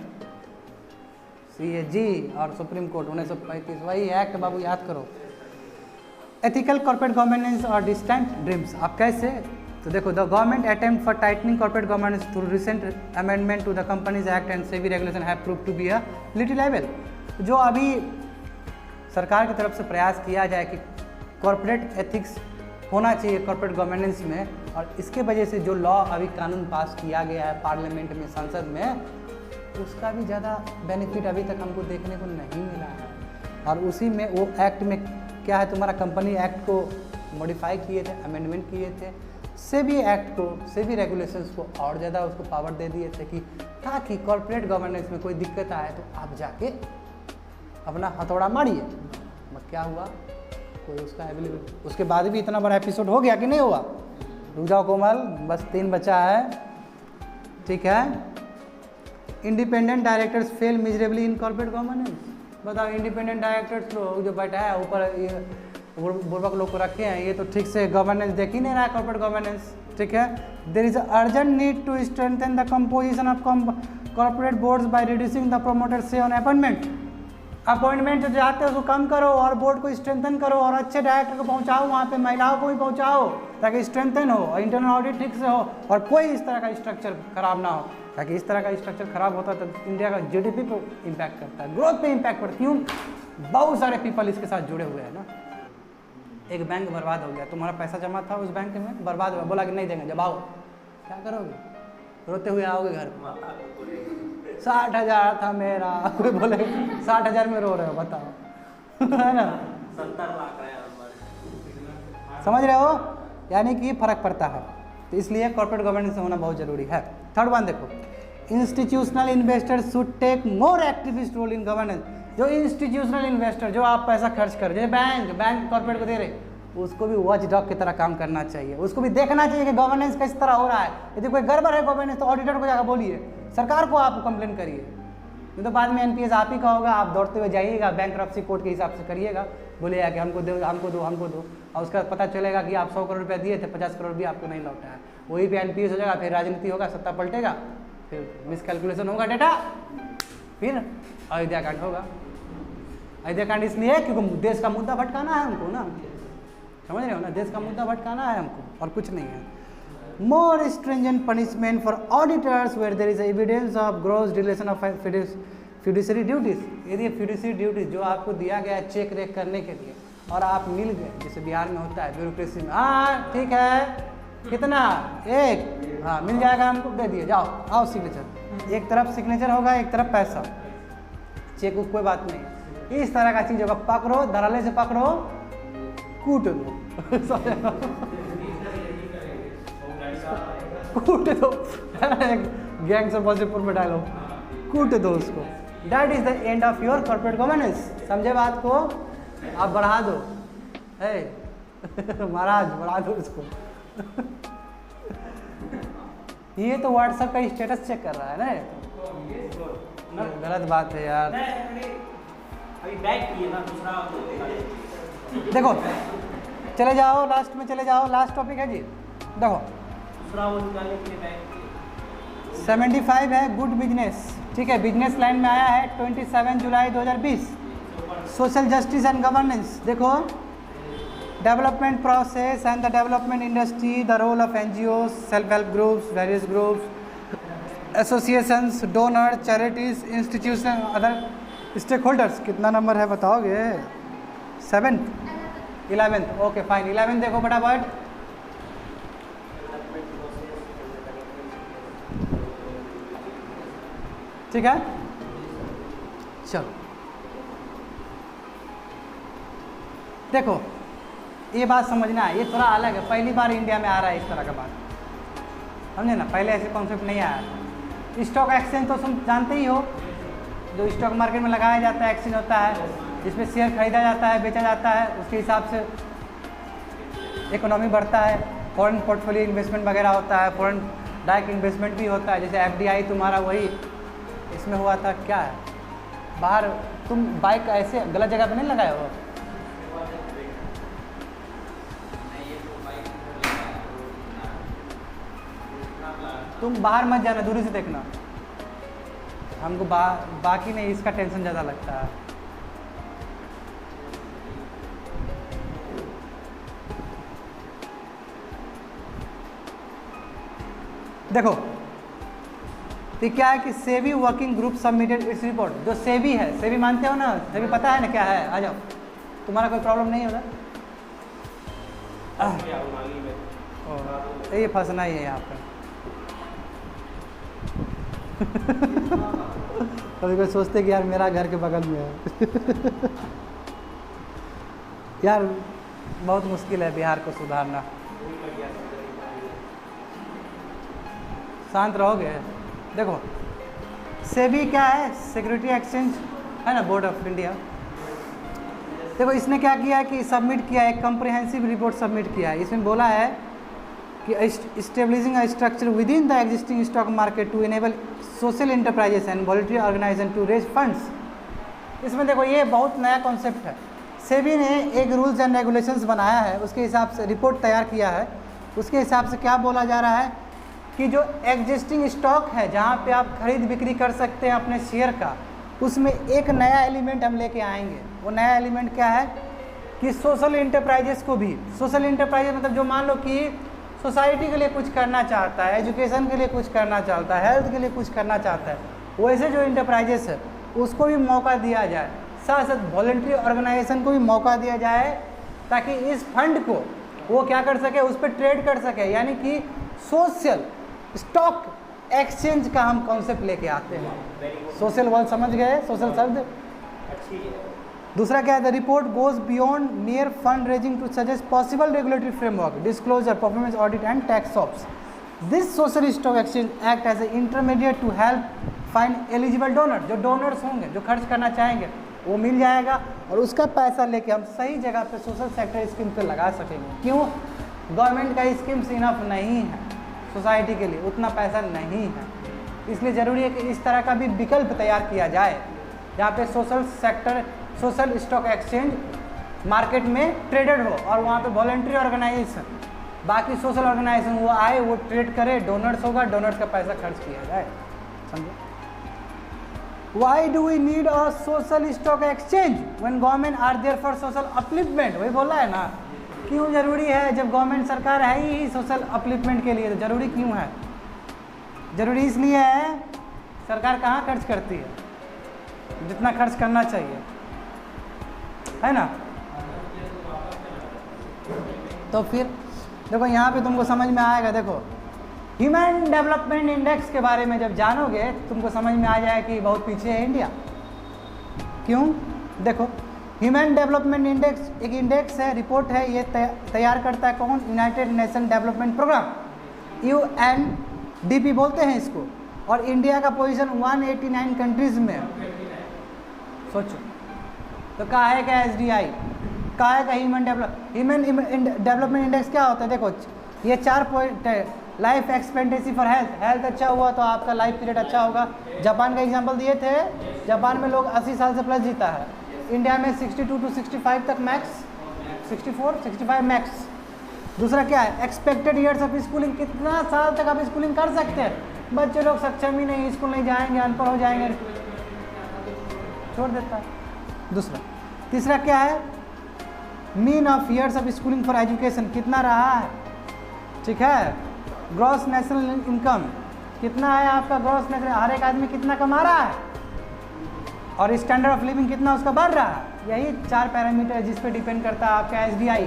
CAG और सुप्रीम कोर्ट 1935, वही एक्ट बाबू याद करो। एथिकल कॉर्पोरेट गवर्नेंस और डिस्टेंट ड्रीम्स, अब कैसे? तो देखो, the government attempt for tightening corporate governance through recent amendment to the companies act and SEBI regulation have proved to be a little level. जो अभी सरकार की तरफ से प्रयास किया जाए कि कॉर्पोरेट एथिक्स होना चाहिए कॉर्पोरेट गवर्नेंस में, और इसके वजह से जो लॉ अभी कानून पास किया गया है पार्लियामेंट में, संसद में, उसका भी ज़्यादा बेनिफिट अभी तक हमको देखने को नहीं मिला है। और उसी में वो एक्ट में क्या है, तुम्हारा कंपनी एक्ट को मॉडिफाई किए थे, अमेंडमेंट किए थे, सेबी एक्ट को, सेबी रेगुलेशंस को और ज़्यादा उसको पावर दे दिए थे कि ताकि कॉर्पोरेट गवर्नेंस में कोई दिक्कत आए तो आप जाके अपना हथौड़ा मारिए। बट क्या हुआ, कोई उसका अवेलेबल, उसके बाद भी इतना बड़ा एपिसोड हो गया कि नहीं हुआ? रुक जाओ कोमल, बस 3 बचा है, ठीक है। Independent directors fail miserably in corporate governance. बताओ, इंडिपेंडेंट डायरेक्टर्स लोग जो बैठा है ऊपर, बुर्बक लोग को रखे हैं, ये तो ठीक से गवर्नेंस देख ही नहीं रहा है, कॉर्पोरेट गवर्नेंस, ठीक है। There is urgent need to strengthen the composition of corporate boards by reducing the promoter say on appointment जो चाहते हो उसको कम करो और बोर्ड को स्ट्रेंथन करो और अच्छे डायरेक्टर को पहुंचाओ, वहाँ पे महिलाओं को भी पहुंचाओ ताकि स्ट्रेंथन हो और इंटरनल ऑडिट ठीक से हो और कोई इस तरह का स्ट्रक्चर खराब ना हो, ताकि इस तरह का स्ट्रक्चर खराब होता तो इंडिया का GDP पे इम्पैक्ट करता है, ग्रोथ पे इम्पैक्ट पड़ता है। क्यों? बहुत सारे पीपल इसके साथ जुड़े हुए हैं ना। एक बैंक बर्बाद हो गया, तुम्हारा पैसा जमा था उस बैंक में, बर्बाद हुआ, बोला कि नहीं देंगे, जब आओ क्या करोगे? रोते हुए आओगे घर में। 60,000 था मेरा, कोई बोले 60,000 में रो रहे हो, बताओ है ना, 70 लाख है। समझ रहे हो? यानी कि फर्क पड़ता है। तो इसलिए कॉर्पोरेट गवर्नेंस होना बहुत ज़रूरी है। थर्ड वन देखो, institutional investor should take more activist role in governance. जो इंस्टीट्यूशनल इन्वेस्टर, जो आप पैसा खर्च कर, जैसे बैंक कॉर्पोरेट को दे रहे, उसको भी वॉच डॉग की तरह काम करना चाहिए। उसको भी देखना चाहिए कि गवर्नेंस किस तरह हो रहा है। यदि कोई गड़बड़ है गवर्नेंस तो ऑडिटर को जाकर बोलिए, सरकार को आप कंप्लेन करिए, नहीं तो बाद में एनपीएस आप ही का होगा। आप दौड़ते हुए जाइएगा, बैंक्रप्सी कोर्ट के हिसाब से करिएगा, बोलिएगा कि हमको दो हमको दो हमको दो, और उसका पता चलेगा कि आप 100 करोड़ रुपया दिए थे, 50 करोड़ भी आपको नहीं लौटा है। वही पे एनपीएस हो जाएगा, फिर राजनीति होगा, सत्ता पलटेगा, फिर मिसकैलकुलेशन होगा डेटा, फिर अयोध्या कांड होगा। अयोध्या कांड इसलिए क्योंकि देश का मुद्दा भटकाना है हमको ना, समझ रहे हो ना, देश का मुद्दा भटकाना है हमको और कुछ नहीं है। More stringent punishment for auditors where there is evidence of gross violation of fiduciary duties। यदि fiduciary duties जो आपको दिया गया है चेक रेक करने के लिए और आप मिल गए, जैसे बिहार में होता है ब्यूरोक्रेसी में, हाँ ठीक है कितना, एक, हाँ मिल जाएगा हमको, दे दिए, जाओ आओ सिग्नेचर, एक तरफ सिग्नेचर होगा एक तरफ पैसा, चेक कोई बात नहीं। इस तरह का चीज़ होगा, पकड़ो धराले से पकड़ो, कूट दो कूट दो, गैंग से वासेपुर में डालो, कूट दो उसको। That is the end of your corporate governance. समझे बात को? आप बढ़ा दो, महाराज बढ़ा दो इसको। ये तो व्हाट्सएप का स्टेटस चेक कर रहा है ना, गलत बात है यार। अभी बैक किए ना दूसरा, देखो चले जाओ लास्ट में, चले जाओ, लास्ट टॉपिक है जी। देखो दूसरा वो निकालने के लिए बैक किए। 75 है गुड बिजनेस, ठीक है, बिजनेस लाइन में आया है 27 जुलाई 2020। सोशल जस्टिस एंड गवर्नेंस देखो, development process and the development industry, the role of NGO, self help groups, various groups, associations, donor, charities, institution, other stakeholders. कितना नंबर है बताओगे? 7th 11th, okay fine. 11th देखो फटाफट, ठीक है, चलो देखो ये बात समझना है, ये थोड़ा अलग है, पहली बार इंडिया में आ रहा है इस तरह का बात, समझे ना, पहले ऐसे कॉन्सेप्ट नहीं आया। स्टॉक एक्सचेंज तो तुम जानते ही हो, जो स्टॉक मार्केट में लगाया जाता है, एक्सचेंज होता है, जिसमें शेयर खरीदा जाता है, बेचा जाता है, उसके हिसाब से इकोनॉमी बढ़ता है, फॉरेन पोर्टफोलियो इन्वेस्टमेंट वगैरह होता है, फॉरेन डायरेक्ट इन्वेस्टमेंट भी होता है, जैसे एफडीआई तुम्हारा वही इसमें हुआ था, क्या है, बाहर तुम बाइक ऐसे गलत जगह पे नहीं लगाए हो, तुम बाहर मत जाना, दूरी से देखना, हमको बाकी नहीं, इसका टेंशन ज़्यादा लगता है। देखो तो क्या है कि SEBI working group submitted its report. जो सेबी है, सेबी मानते हो ना, सेबी पता है ना क्या है, आ जाओ, तुम्हारा कोई प्रॉब्लम नहीं होगा, ये फंसना ही है यहाँ पे। कभी कोई सोचते कि यार मेरा घर के बगल में है। यार बहुत मुश्किल है बिहार को सुधारना। शांत रहोगे? देखो सेबी क्या है, सिक्योरिटी एक्सचेंज है ना, बोर्ड ऑफ इंडिया। देखो इसने क्या किया है कि सबमिट किया है, एक कॉम्प्रिहेंसिव रिपोर्ट सबमिट किया है। इसमें बोला है कि establishing a structure within the existing stock market to enable social enterprises and voluntary organisation to raise funds. इसमें देखो ये बहुत नया कॉन्सेप्ट है। सेबी ने एक रूल्स एंड रेगुलेशंस बनाया है, उसके हिसाब से रिपोर्ट तैयार किया है। उसके हिसाब से क्या बोला जा रहा है कि जो एग्जिस्टिंग स्टॉक है, जहाँ पे आप खरीद बिक्री कर सकते हैं अपने शेयर का, उसमें एक नया एलिमेंट हम लेके आएंगे। वो नया एलिमेंट क्या है कि सोशल इंटरप्राइजेस को भी, सोशल इंटरप्राइजेस मतलब जो मान लो कि सोसाइटी के लिए कुछ करना चाहता है, एजुकेशन के लिए कुछ करना चाहता है, हेल्थ के लिए कुछ करना चाहता है, वैसे जो इंटरप्राइजेस है उसको भी मौका दिया जाए, साथ साथ वॉलंटरी ऑर्गेनाइजेशन को भी मौका दिया जाए, ताकि इस फंड को वो क्या कर सके, उस पर ट्रेड कर सके। यानी कि सोशल स्टॉक एक्सचेंज का हम कॉन्सेप्ट लेके आते हैं। सोशल वर्ड समझ गए, सोशल शब्द अच्छी है। दूसरा क्या है, the report goes beyond mere fund raising to suggest possible regulatory framework, disclosure, performance audit and tax ops. This social stock exchange act as a intermediate to help find eligible donor. जो donors होंगे, जो खर्च करना चाहेंगे, वो मिल जाएगा और उसका पैसा लेके हम सही जगह पे सोशल सेक्टर स्कीम पे लगा सकेंगे. क्यों? गवर्नमेंट का स्कीम्स इनफ नहीं है सोसाइटी के लिए, उतना पैसा नहीं है. इसलिए ज़रूरी है कि इस तरह का भी विकल्प तैयार किया जाए जहाँ पे social sector, social stock exchange market में ट्रेडेड हो और वहाँ पे वॉलंटरी ऑर्गेनाइजेशन, बाकी सोशल ऑर्गेनाइजेशन वो आए, वो ट्रेड करे, डोनर्स होगा, डोनर्स का पैसा खर्च किया जाए. समझो. Why do we need a social stock exchange when government are there for social upliftment. वही बोला है ना, क्यों जरूरी है जब गवर्नमेंट सरकार है ही सोशल अपलिफ्टमेंट के लिए, तो जरूरी क्यों है? जरूरी इसलिए है, सरकार कहाँ खर्च करती है जितना खर्च करना चाहिए, है ना. तो फिर देखो यहाँ पे तुमको समझ में आएगा. देखो ह्यूमन डेवलपमेंट इंडेक्स के बारे में जब जानोगे तुमको समझ में आ जाए कि बहुत पीछे है इंडिया. क्यों? देखो ह्यूमन डेवलपमेंट इंडेक्स एक इंडेक्स है, रिपोर्ट है, ये तैयार करता है कौन? United Nation Development Programme, UNDP बोलते हैं इसको. और इंडिया का पोजीशन 189 कंट्रीज़ में. सोचो तो कहा है क्या SDI, कहा है का ह्यूमन डेवलपमेंट इंडेक्स क्या होता है? देखो ये 4 पॉइंट है. Life expectancy for health, health अच्छा हुआ तो आपका लाइफ पीरियड अच्छा होगा. जापान का एग्जांपल दिए थे, जापान में लोग 80 साल से प्लस जीता है. इंडिया में 62 to 65 तक मैक्स, 64 65 मैक्स. दूसरा क्या है? एक्सपेक्टेड ईयर्स ऑफ स्कूलिंग, कितना साल तक आप स्कूलिंग कर सकते हैं. बच्चे लोग सक्षम ही नहीं, स्कूल नहीं जाएंगे, अनपढ़ हो जाएंगे, छोड़ देता है. दूसरा. तीसरा क्या है? Mean of years of schooling for education, कितना रहा है. ठीक है. ग्रॉस नेशनल इनकम, कितना है आपका ग्रॉस नेशनल, हर एक आदमी कितना कमा रहा है, और स्टैंडर्ड ऑफ लिविंग कितना उसका बढ़ रहा है. यही 4 पैरामीटर जिस पे डिपेंड करता है आपका SDI.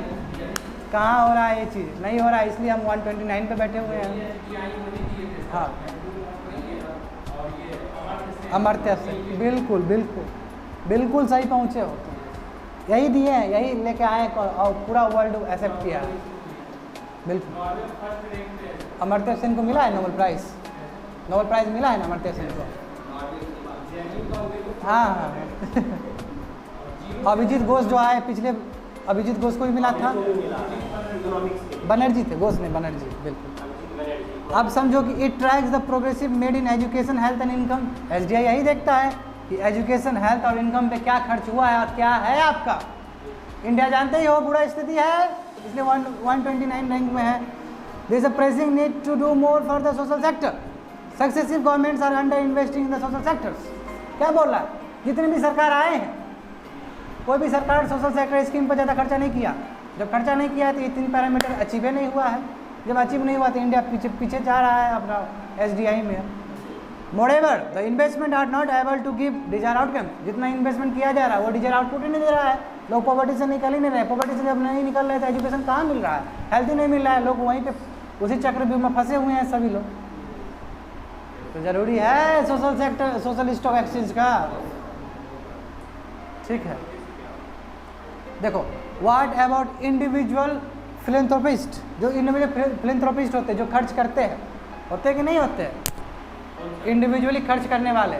कहाँ हो रहा है ये चीज़? नहीं हो रहा है, इसलिए हम 129 पे बैठे हुए हैं. हाँ, अमर्त्य सेन, बिल्कुल बिल्कुल बिल्कुल सही पहुँचे हो. यही दिए हैं, यही लेके आए और पूरा वर्ल्ड एक्सेप्ट किया है. बिल्कुल. अमर्त्य सेन को मिला है नोबेल प्राइज़, नोबेल प्राइज़ मिला है ना अमर्त्य सेन को. हाँ हाँ. अभिजीत घोष जो आए पिछले, अभिजीत घोष को भी मिला था. बनर्जी थे, घोष नहीं, बनर्जी. बिल्कुल. अब समझो कि it tracks the progressive made in education, health and income. SDI यही देखता है कि एजुकेशन, हेल्थ और इनकम पे क्या खर्च हुआ है और क्या है आपका. इंडिया जानते ही हो बुरा स्थिति है, इसलिए 129 रैंक में है. There is a pressing need to do more for the social sector. Successive governments are under investing in the social sectors. क्या बोल रहा है? जितने भी सरकार आए हैं, कोई भी सरकार सोशल सेक्टर स्कीम पर ज़्यादा खर्चा नहीं किया. जब खर्चा नहीं किया तो ये 3 पैरामीटर अचीव ही नहीं हुआ है. जब अचीव नहीं हुआ तो इंडिया पीछे जा रहा है अपना SDI में. Moreover the investment are not able to give desire outcome. जितना इन्वेस्टमेंट किया जा रहा है वो डिजायर आउटपुट ही नहीं दे रहा है. लोग पॉवर्टी से निकल ही नहीं रहे. पॉवर्टी से जब नहीं निकल रहे तो एजुकेशन कहाँ मिल रहा है, हेल्थ ही नहीं मिल रहा है. लोग वहीं पे उसी चक्रव्यूह में फंसे हुए हैं सभी लोग. तो ज़रूरी है social sector, social stock exchange का. ठीक है. देखो व्हाट अबाउट इंडिविजुअल फिलेंथ्रोपिस्ट. जो इंडिविजुअल फिलेंथ्रोपिस्ट होते हैं, जो खर्च करते हैं, होते कि नहीं होते? इंडिविजुअली खर्च करने वाले.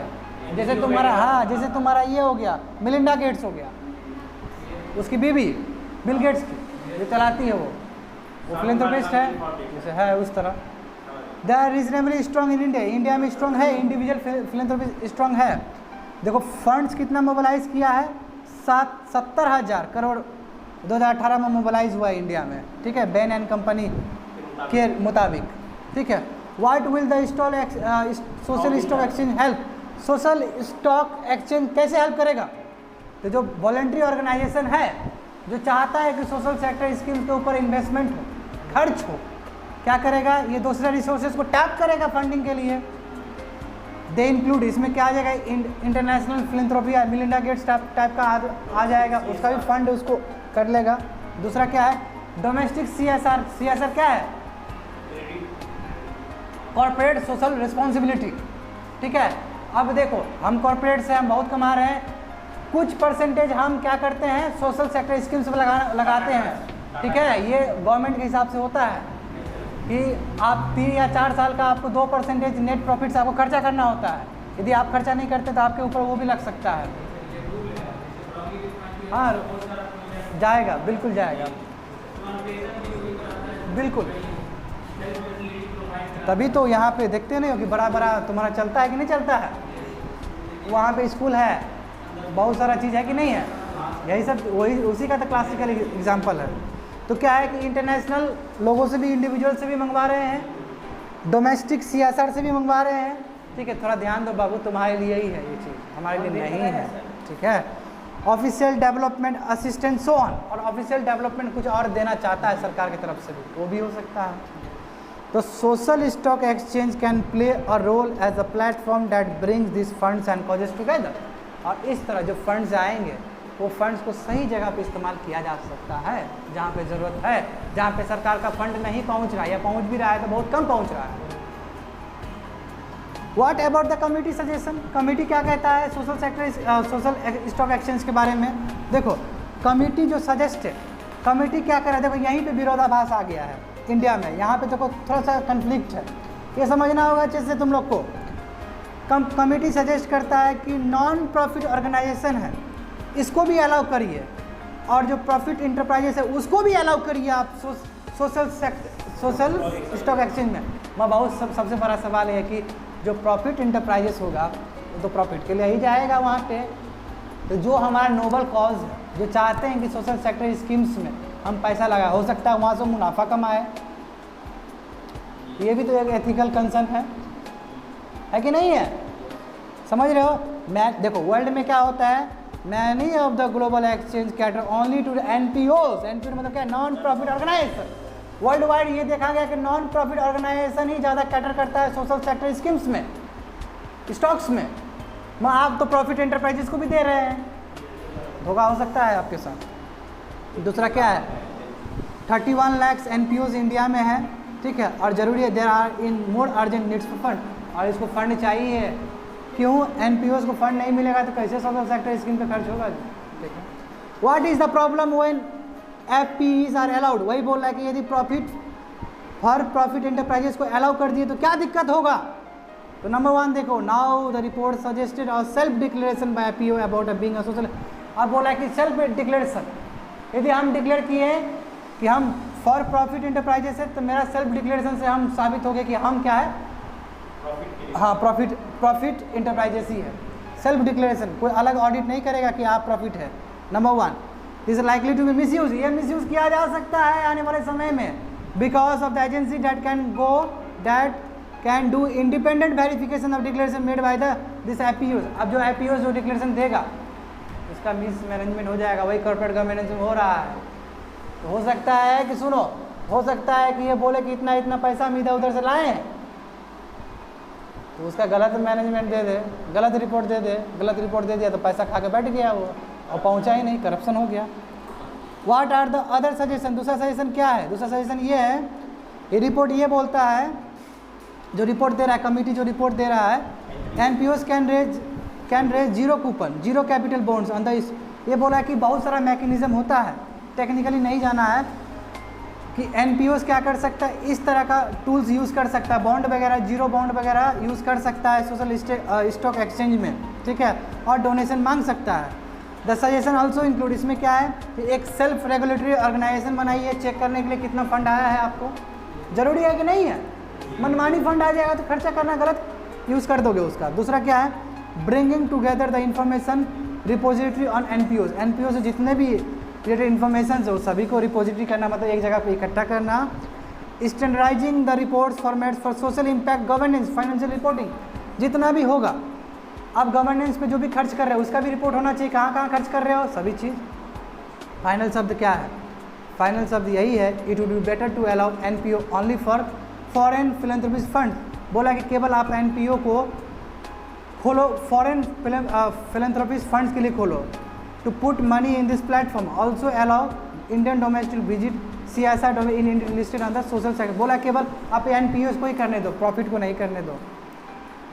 जैसे तुम्हारा, हाँ, जैसे तुम्हारा ये हो गया, मिलिंडा गेट्स हो गया, उसकी बीवी बिल गेट्स की जो चलाती है वो फिलेंथ्रोपिस्ट है. जैसे है उस तरह. They are reasonably strong in India. India में स्ट्रॉन्ग है, इंडिविजुअल फिलेंथ्रोपिस्ट स्ट्रॉन्ग है. देखो फंड्स कितना मोबिलाइज किया है? 70,000 करोड़ 2018 में मोबिलाइज हुआ है इंडिया में. ठीक है, बैन एंड कंपनी के मुताबिक. ठीक है. What will the social stock exchange help. Social stock exchange कैसे हेल्प करेगा? तो जो वॉलंटरी ऑर्गेनाइजेशन है, जो चाहता है कि सोशल सेक्टर स्कीम्स के ऊपर इन्वेस्टमेंट हो, खर्च हो, क्या करेगा? ये दूसरे रिसोर्सेज को टैप करेगा फंडिंग के लिए. दे इंक्लूड, इसमें क्या आ जाएगा? International philanthropy, Melinda Gates type का आ जाएगा, उसका भी फंड उसको कर लेगा. दूसरा क्या है? Domestic CSR. CSR क्या है? Corporate social responsibility. ठीक है. अब देखो हम कॉर्पोरेट से हम बहुत कमा रहे हैं, कुछ परसेंटेज हम क्या करते हैं, सोशल सेक्टर स्कीम्स में लगाते हैं, ठीक है। ये गवर्नमेंट के हिसाब से होता है कि आप 3 या 4 साल का आपको 2% नेट प्रॉफिट से आपको खर्चा करना होता है। यदि आप खर्चा नहीं करते तो आपके ऊपर वो भी लग सकता है। हाँ जाएगा, बिल्कुल जाएगा, बिल्कुल। तभी तो यहाँ पे देखते नहीं हो कि बड़ा बड़ा तुम्हारा चलता है कि नहीं चलता है। वहाँ पे स्कूल है, बहुत सारा चीज़ है कि नहीं है, यही सब वही उसी का तो क्लासिकल एग्जांपल है। तो क्या है कि इंटरनेशनल लोगों से भी, इंडिविजुअल से भी मंगवा रहे हैं, डोमेस्टिक CSR से भी मंगवा रहे हैं, ठीक है। थोड़ा ध्यान दो बाबू, तुम्हारे लिए ही है ये चीज़, हमारे लिए नहीं है, ठीक है। Official development assistant so on, और ऑफिशियल डेवलपमेंट कुछ और देना चाहता है सरकार की तरफ से भी, वो भी हो सकता है। तो social stock exchange can play a role as a platform that brings this funds and causes together. और इस तरह जो फंड्स आएंगे वो फंड्स को सही जगह पे इस्तेमाल किया जा सकता है, जहाँ पे ज़रूरत है, जहाँ पे सरकार का फंड नहीं पहुँच रहा है या पहुँच भी रहा है तो बहुत कम पहुँच रहा है। What about the committee suggestion, committee क्या कहता है social sector social stock exchange के बारे में। देखो कमिटी जो सजेस्ट है, कमिटी क्या कर रहा है, देखो यहीं पे विरोधाभास आ गया है इंडिया में। यहाँ पे देखो थोड़ा सा कन्फ्लिक्ट है, ये समझना होगा अच्छे से तुम लोग को। कमिटी सजेस्ट करता है कि नॉन प्रॉफिट ऑर्गेनाइजेशन है इसको भी अलाउ करिए, और जो प्रॉफिट इंटरप्राइजेस है उसको भी अलाउ करिए आप सोशल स्टॉक एक्सचेंज में। मैं बहुत सबसे बड़ा सवाल है कि जो प्रॉफिट इंटरप्राइजेस होगा वो तो प्रॉफिट के लिए ही जाएगा वहाँ पे। तो जो हमारा नोबल कॉज है, जो चाहते हैं कि सोशल सेक्टर स्कीम्स में हम पैसा लगा, हो सकता है वहाँ से मुनाफा कमाए, ये भी तो एक एथिकल कंसर्न है कि नहीं है, समझ रहे हो। मैं देखो वर्ल्ड में क्या होता है, many of the global exchange cater only to NPOs, NPO मतलब क्या, non profit organisation. Worldwide ये देखा गया कि नॉन प्रॉफिट ऑर्गेनाइजेशन ही ज़्यादा कैटर करता है सोशल सेक्टर स्कीम्स में, स्टॉक्स में। आप तो प्रॉफिट एंटरप्राइजेस को भी दे रहे हैं, धोखा हो सकता है आपके साथ। दूसरा क्या है, 31 लाख NPOs इंडिया में है, ठीक है, और ज़रूरी है there are in more urgent needs for fund, और इसको फंड चाहिए। क्यों, NPOs को फंड नहीं मिलेगा तो कैसे सोशल सेक्टर स्कीम पे खर्च होगा, ठीक है। What is the problem when FPEs are allowed, वही बोल रहा है कि यदि प्रॉफिट एंटरप्राइजेस को अलाउ कर दिए तो क्या दिक्कत होगा। तो नंबर 1 देखो, नाउ द रिपोर्ट सजेस्टेड और self declaration bye FPO about being a social, अब बोला है कि सेल्फ डिक्लेरेशन, यदि हम डिक्लेयर किए कि हम फॉर प्रॉफिट इंटरप्राइजेस है तो मेरा सेल्फ डिक्लेरेशन से हम साबित हो गए कि हम क्या है, हाँ प्रॉफिट इंटरप्राइजेस ही है। सेल्फ डिक्लेरेशन, कोई अलग ऑडिट नहीं करेगा कि आप प्रॉफिट है। Number 1 is likely to be misuse, ये मिसयूज किया जा सकता है आने वाले समय में, because of the agency that can do independent verification of declaration made by this FPOs। अब जो FPOs जो डिक्लेरेशन देगा उसका मिस मैनेजमेंट हो जाएगा, वही कॉर्पोरेट गवर्नेंस में हो रहा है। तो हो सकता है कि सुनो, हो सकता है कि ये बोले कि इतना इतना पैसा हम इधर उधर से लाए हैं, तो उसका गलत मैनेजमेंट दे दे, गलत रिपोर्ट दे दिया तो पैसा खा के बैठ गया वो और पहुंचा ही नहीं, करप्शन हो गया। What are the other suggestion, दूसरा सजेशन क्या है, दूसरा सजेशन ये है, ये रिपोर्ट ये बोलता है, जो रिपोर्ट दे रहा है कमिटी, जो रिपोर्ट दे रहा है, NPOs can raise zero coupon, zero capital bonds on the, ये बोला है कि बहुत सारा मैकेनिज्म होता है, टेक्निकली नहीं जाना है कि NPOs क्या कर सकता है, इस तरह का टूल्स यूज़ कर सकता है, बॉन्ड वगैरह, जीरो बॉन्ड वगैरह यूज़ कर सकता है सोशल स्टॉक एक्सचेंज में, ठीक है, और डोनेशन मांग सकता है। द सजेशन ऑल्सो इंक्लूड, इसमें क्या है कि एक सेल्फ रेगुलेटरी ऑर्गेनाइजेशन बनाइए, चेक करने के लिए कितना फंड आया है आपको, ज़रूरी है कि नहीं है, मनमानी फंड आ जाएगा तो खर्चा करना गलत यूज़ कर दोगे उसका। दूसरा क्या है, bringing together the information repository on NPOs से जितने भी रिलेटेड इन्फॉर्मेशन है सभी को रिपोजिटरी करना, मतलब एक जगह पे इकट्ठा करना। Standardising the reports formats for social impact governance financial reporting, जितना भी होगा आप गवर्नेंस पे जो भी खर्च कर रहे हो उसका भी रिपोर्ट होना चाहिए, कहाँ कहाँ खर्च कर रहे हो, सभी चीज़। फाइनल शब्द क्या है, फाइनल शब्द यही है, it would be better to allow NPO only for foreign philanthropist fund, बोला कि केवल आप NPO को खोलो फॉरेन फिलेंथ्रोपिस्ट फंड्स के लिए खोलो, to put money in this platform, also allow Indian domestic visit CSR in Indian listed on the social sector, बोला केवल आप NPOs को ही करने दो, प्रॉफिट को नहीं करने दो।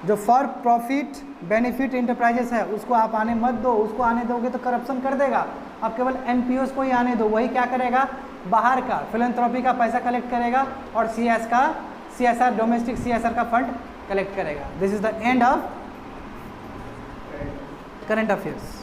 जो फॉर प्रॉफिट बेनिफिट इंटरप्राइजेस है उसको आप आने मत दो, उसको आने दोगे तो करप्शन कर देगा। आप केवल एनपीओस को ही आने दो, वही क्या करेगा, बाहर का फिलैंथ्रोपी का पैसा कलेक्ट करेगा और सीएसआर डोमेस्टिक सीएसआर का फंड कलेक्ट करेगा। This is the end of current affairs.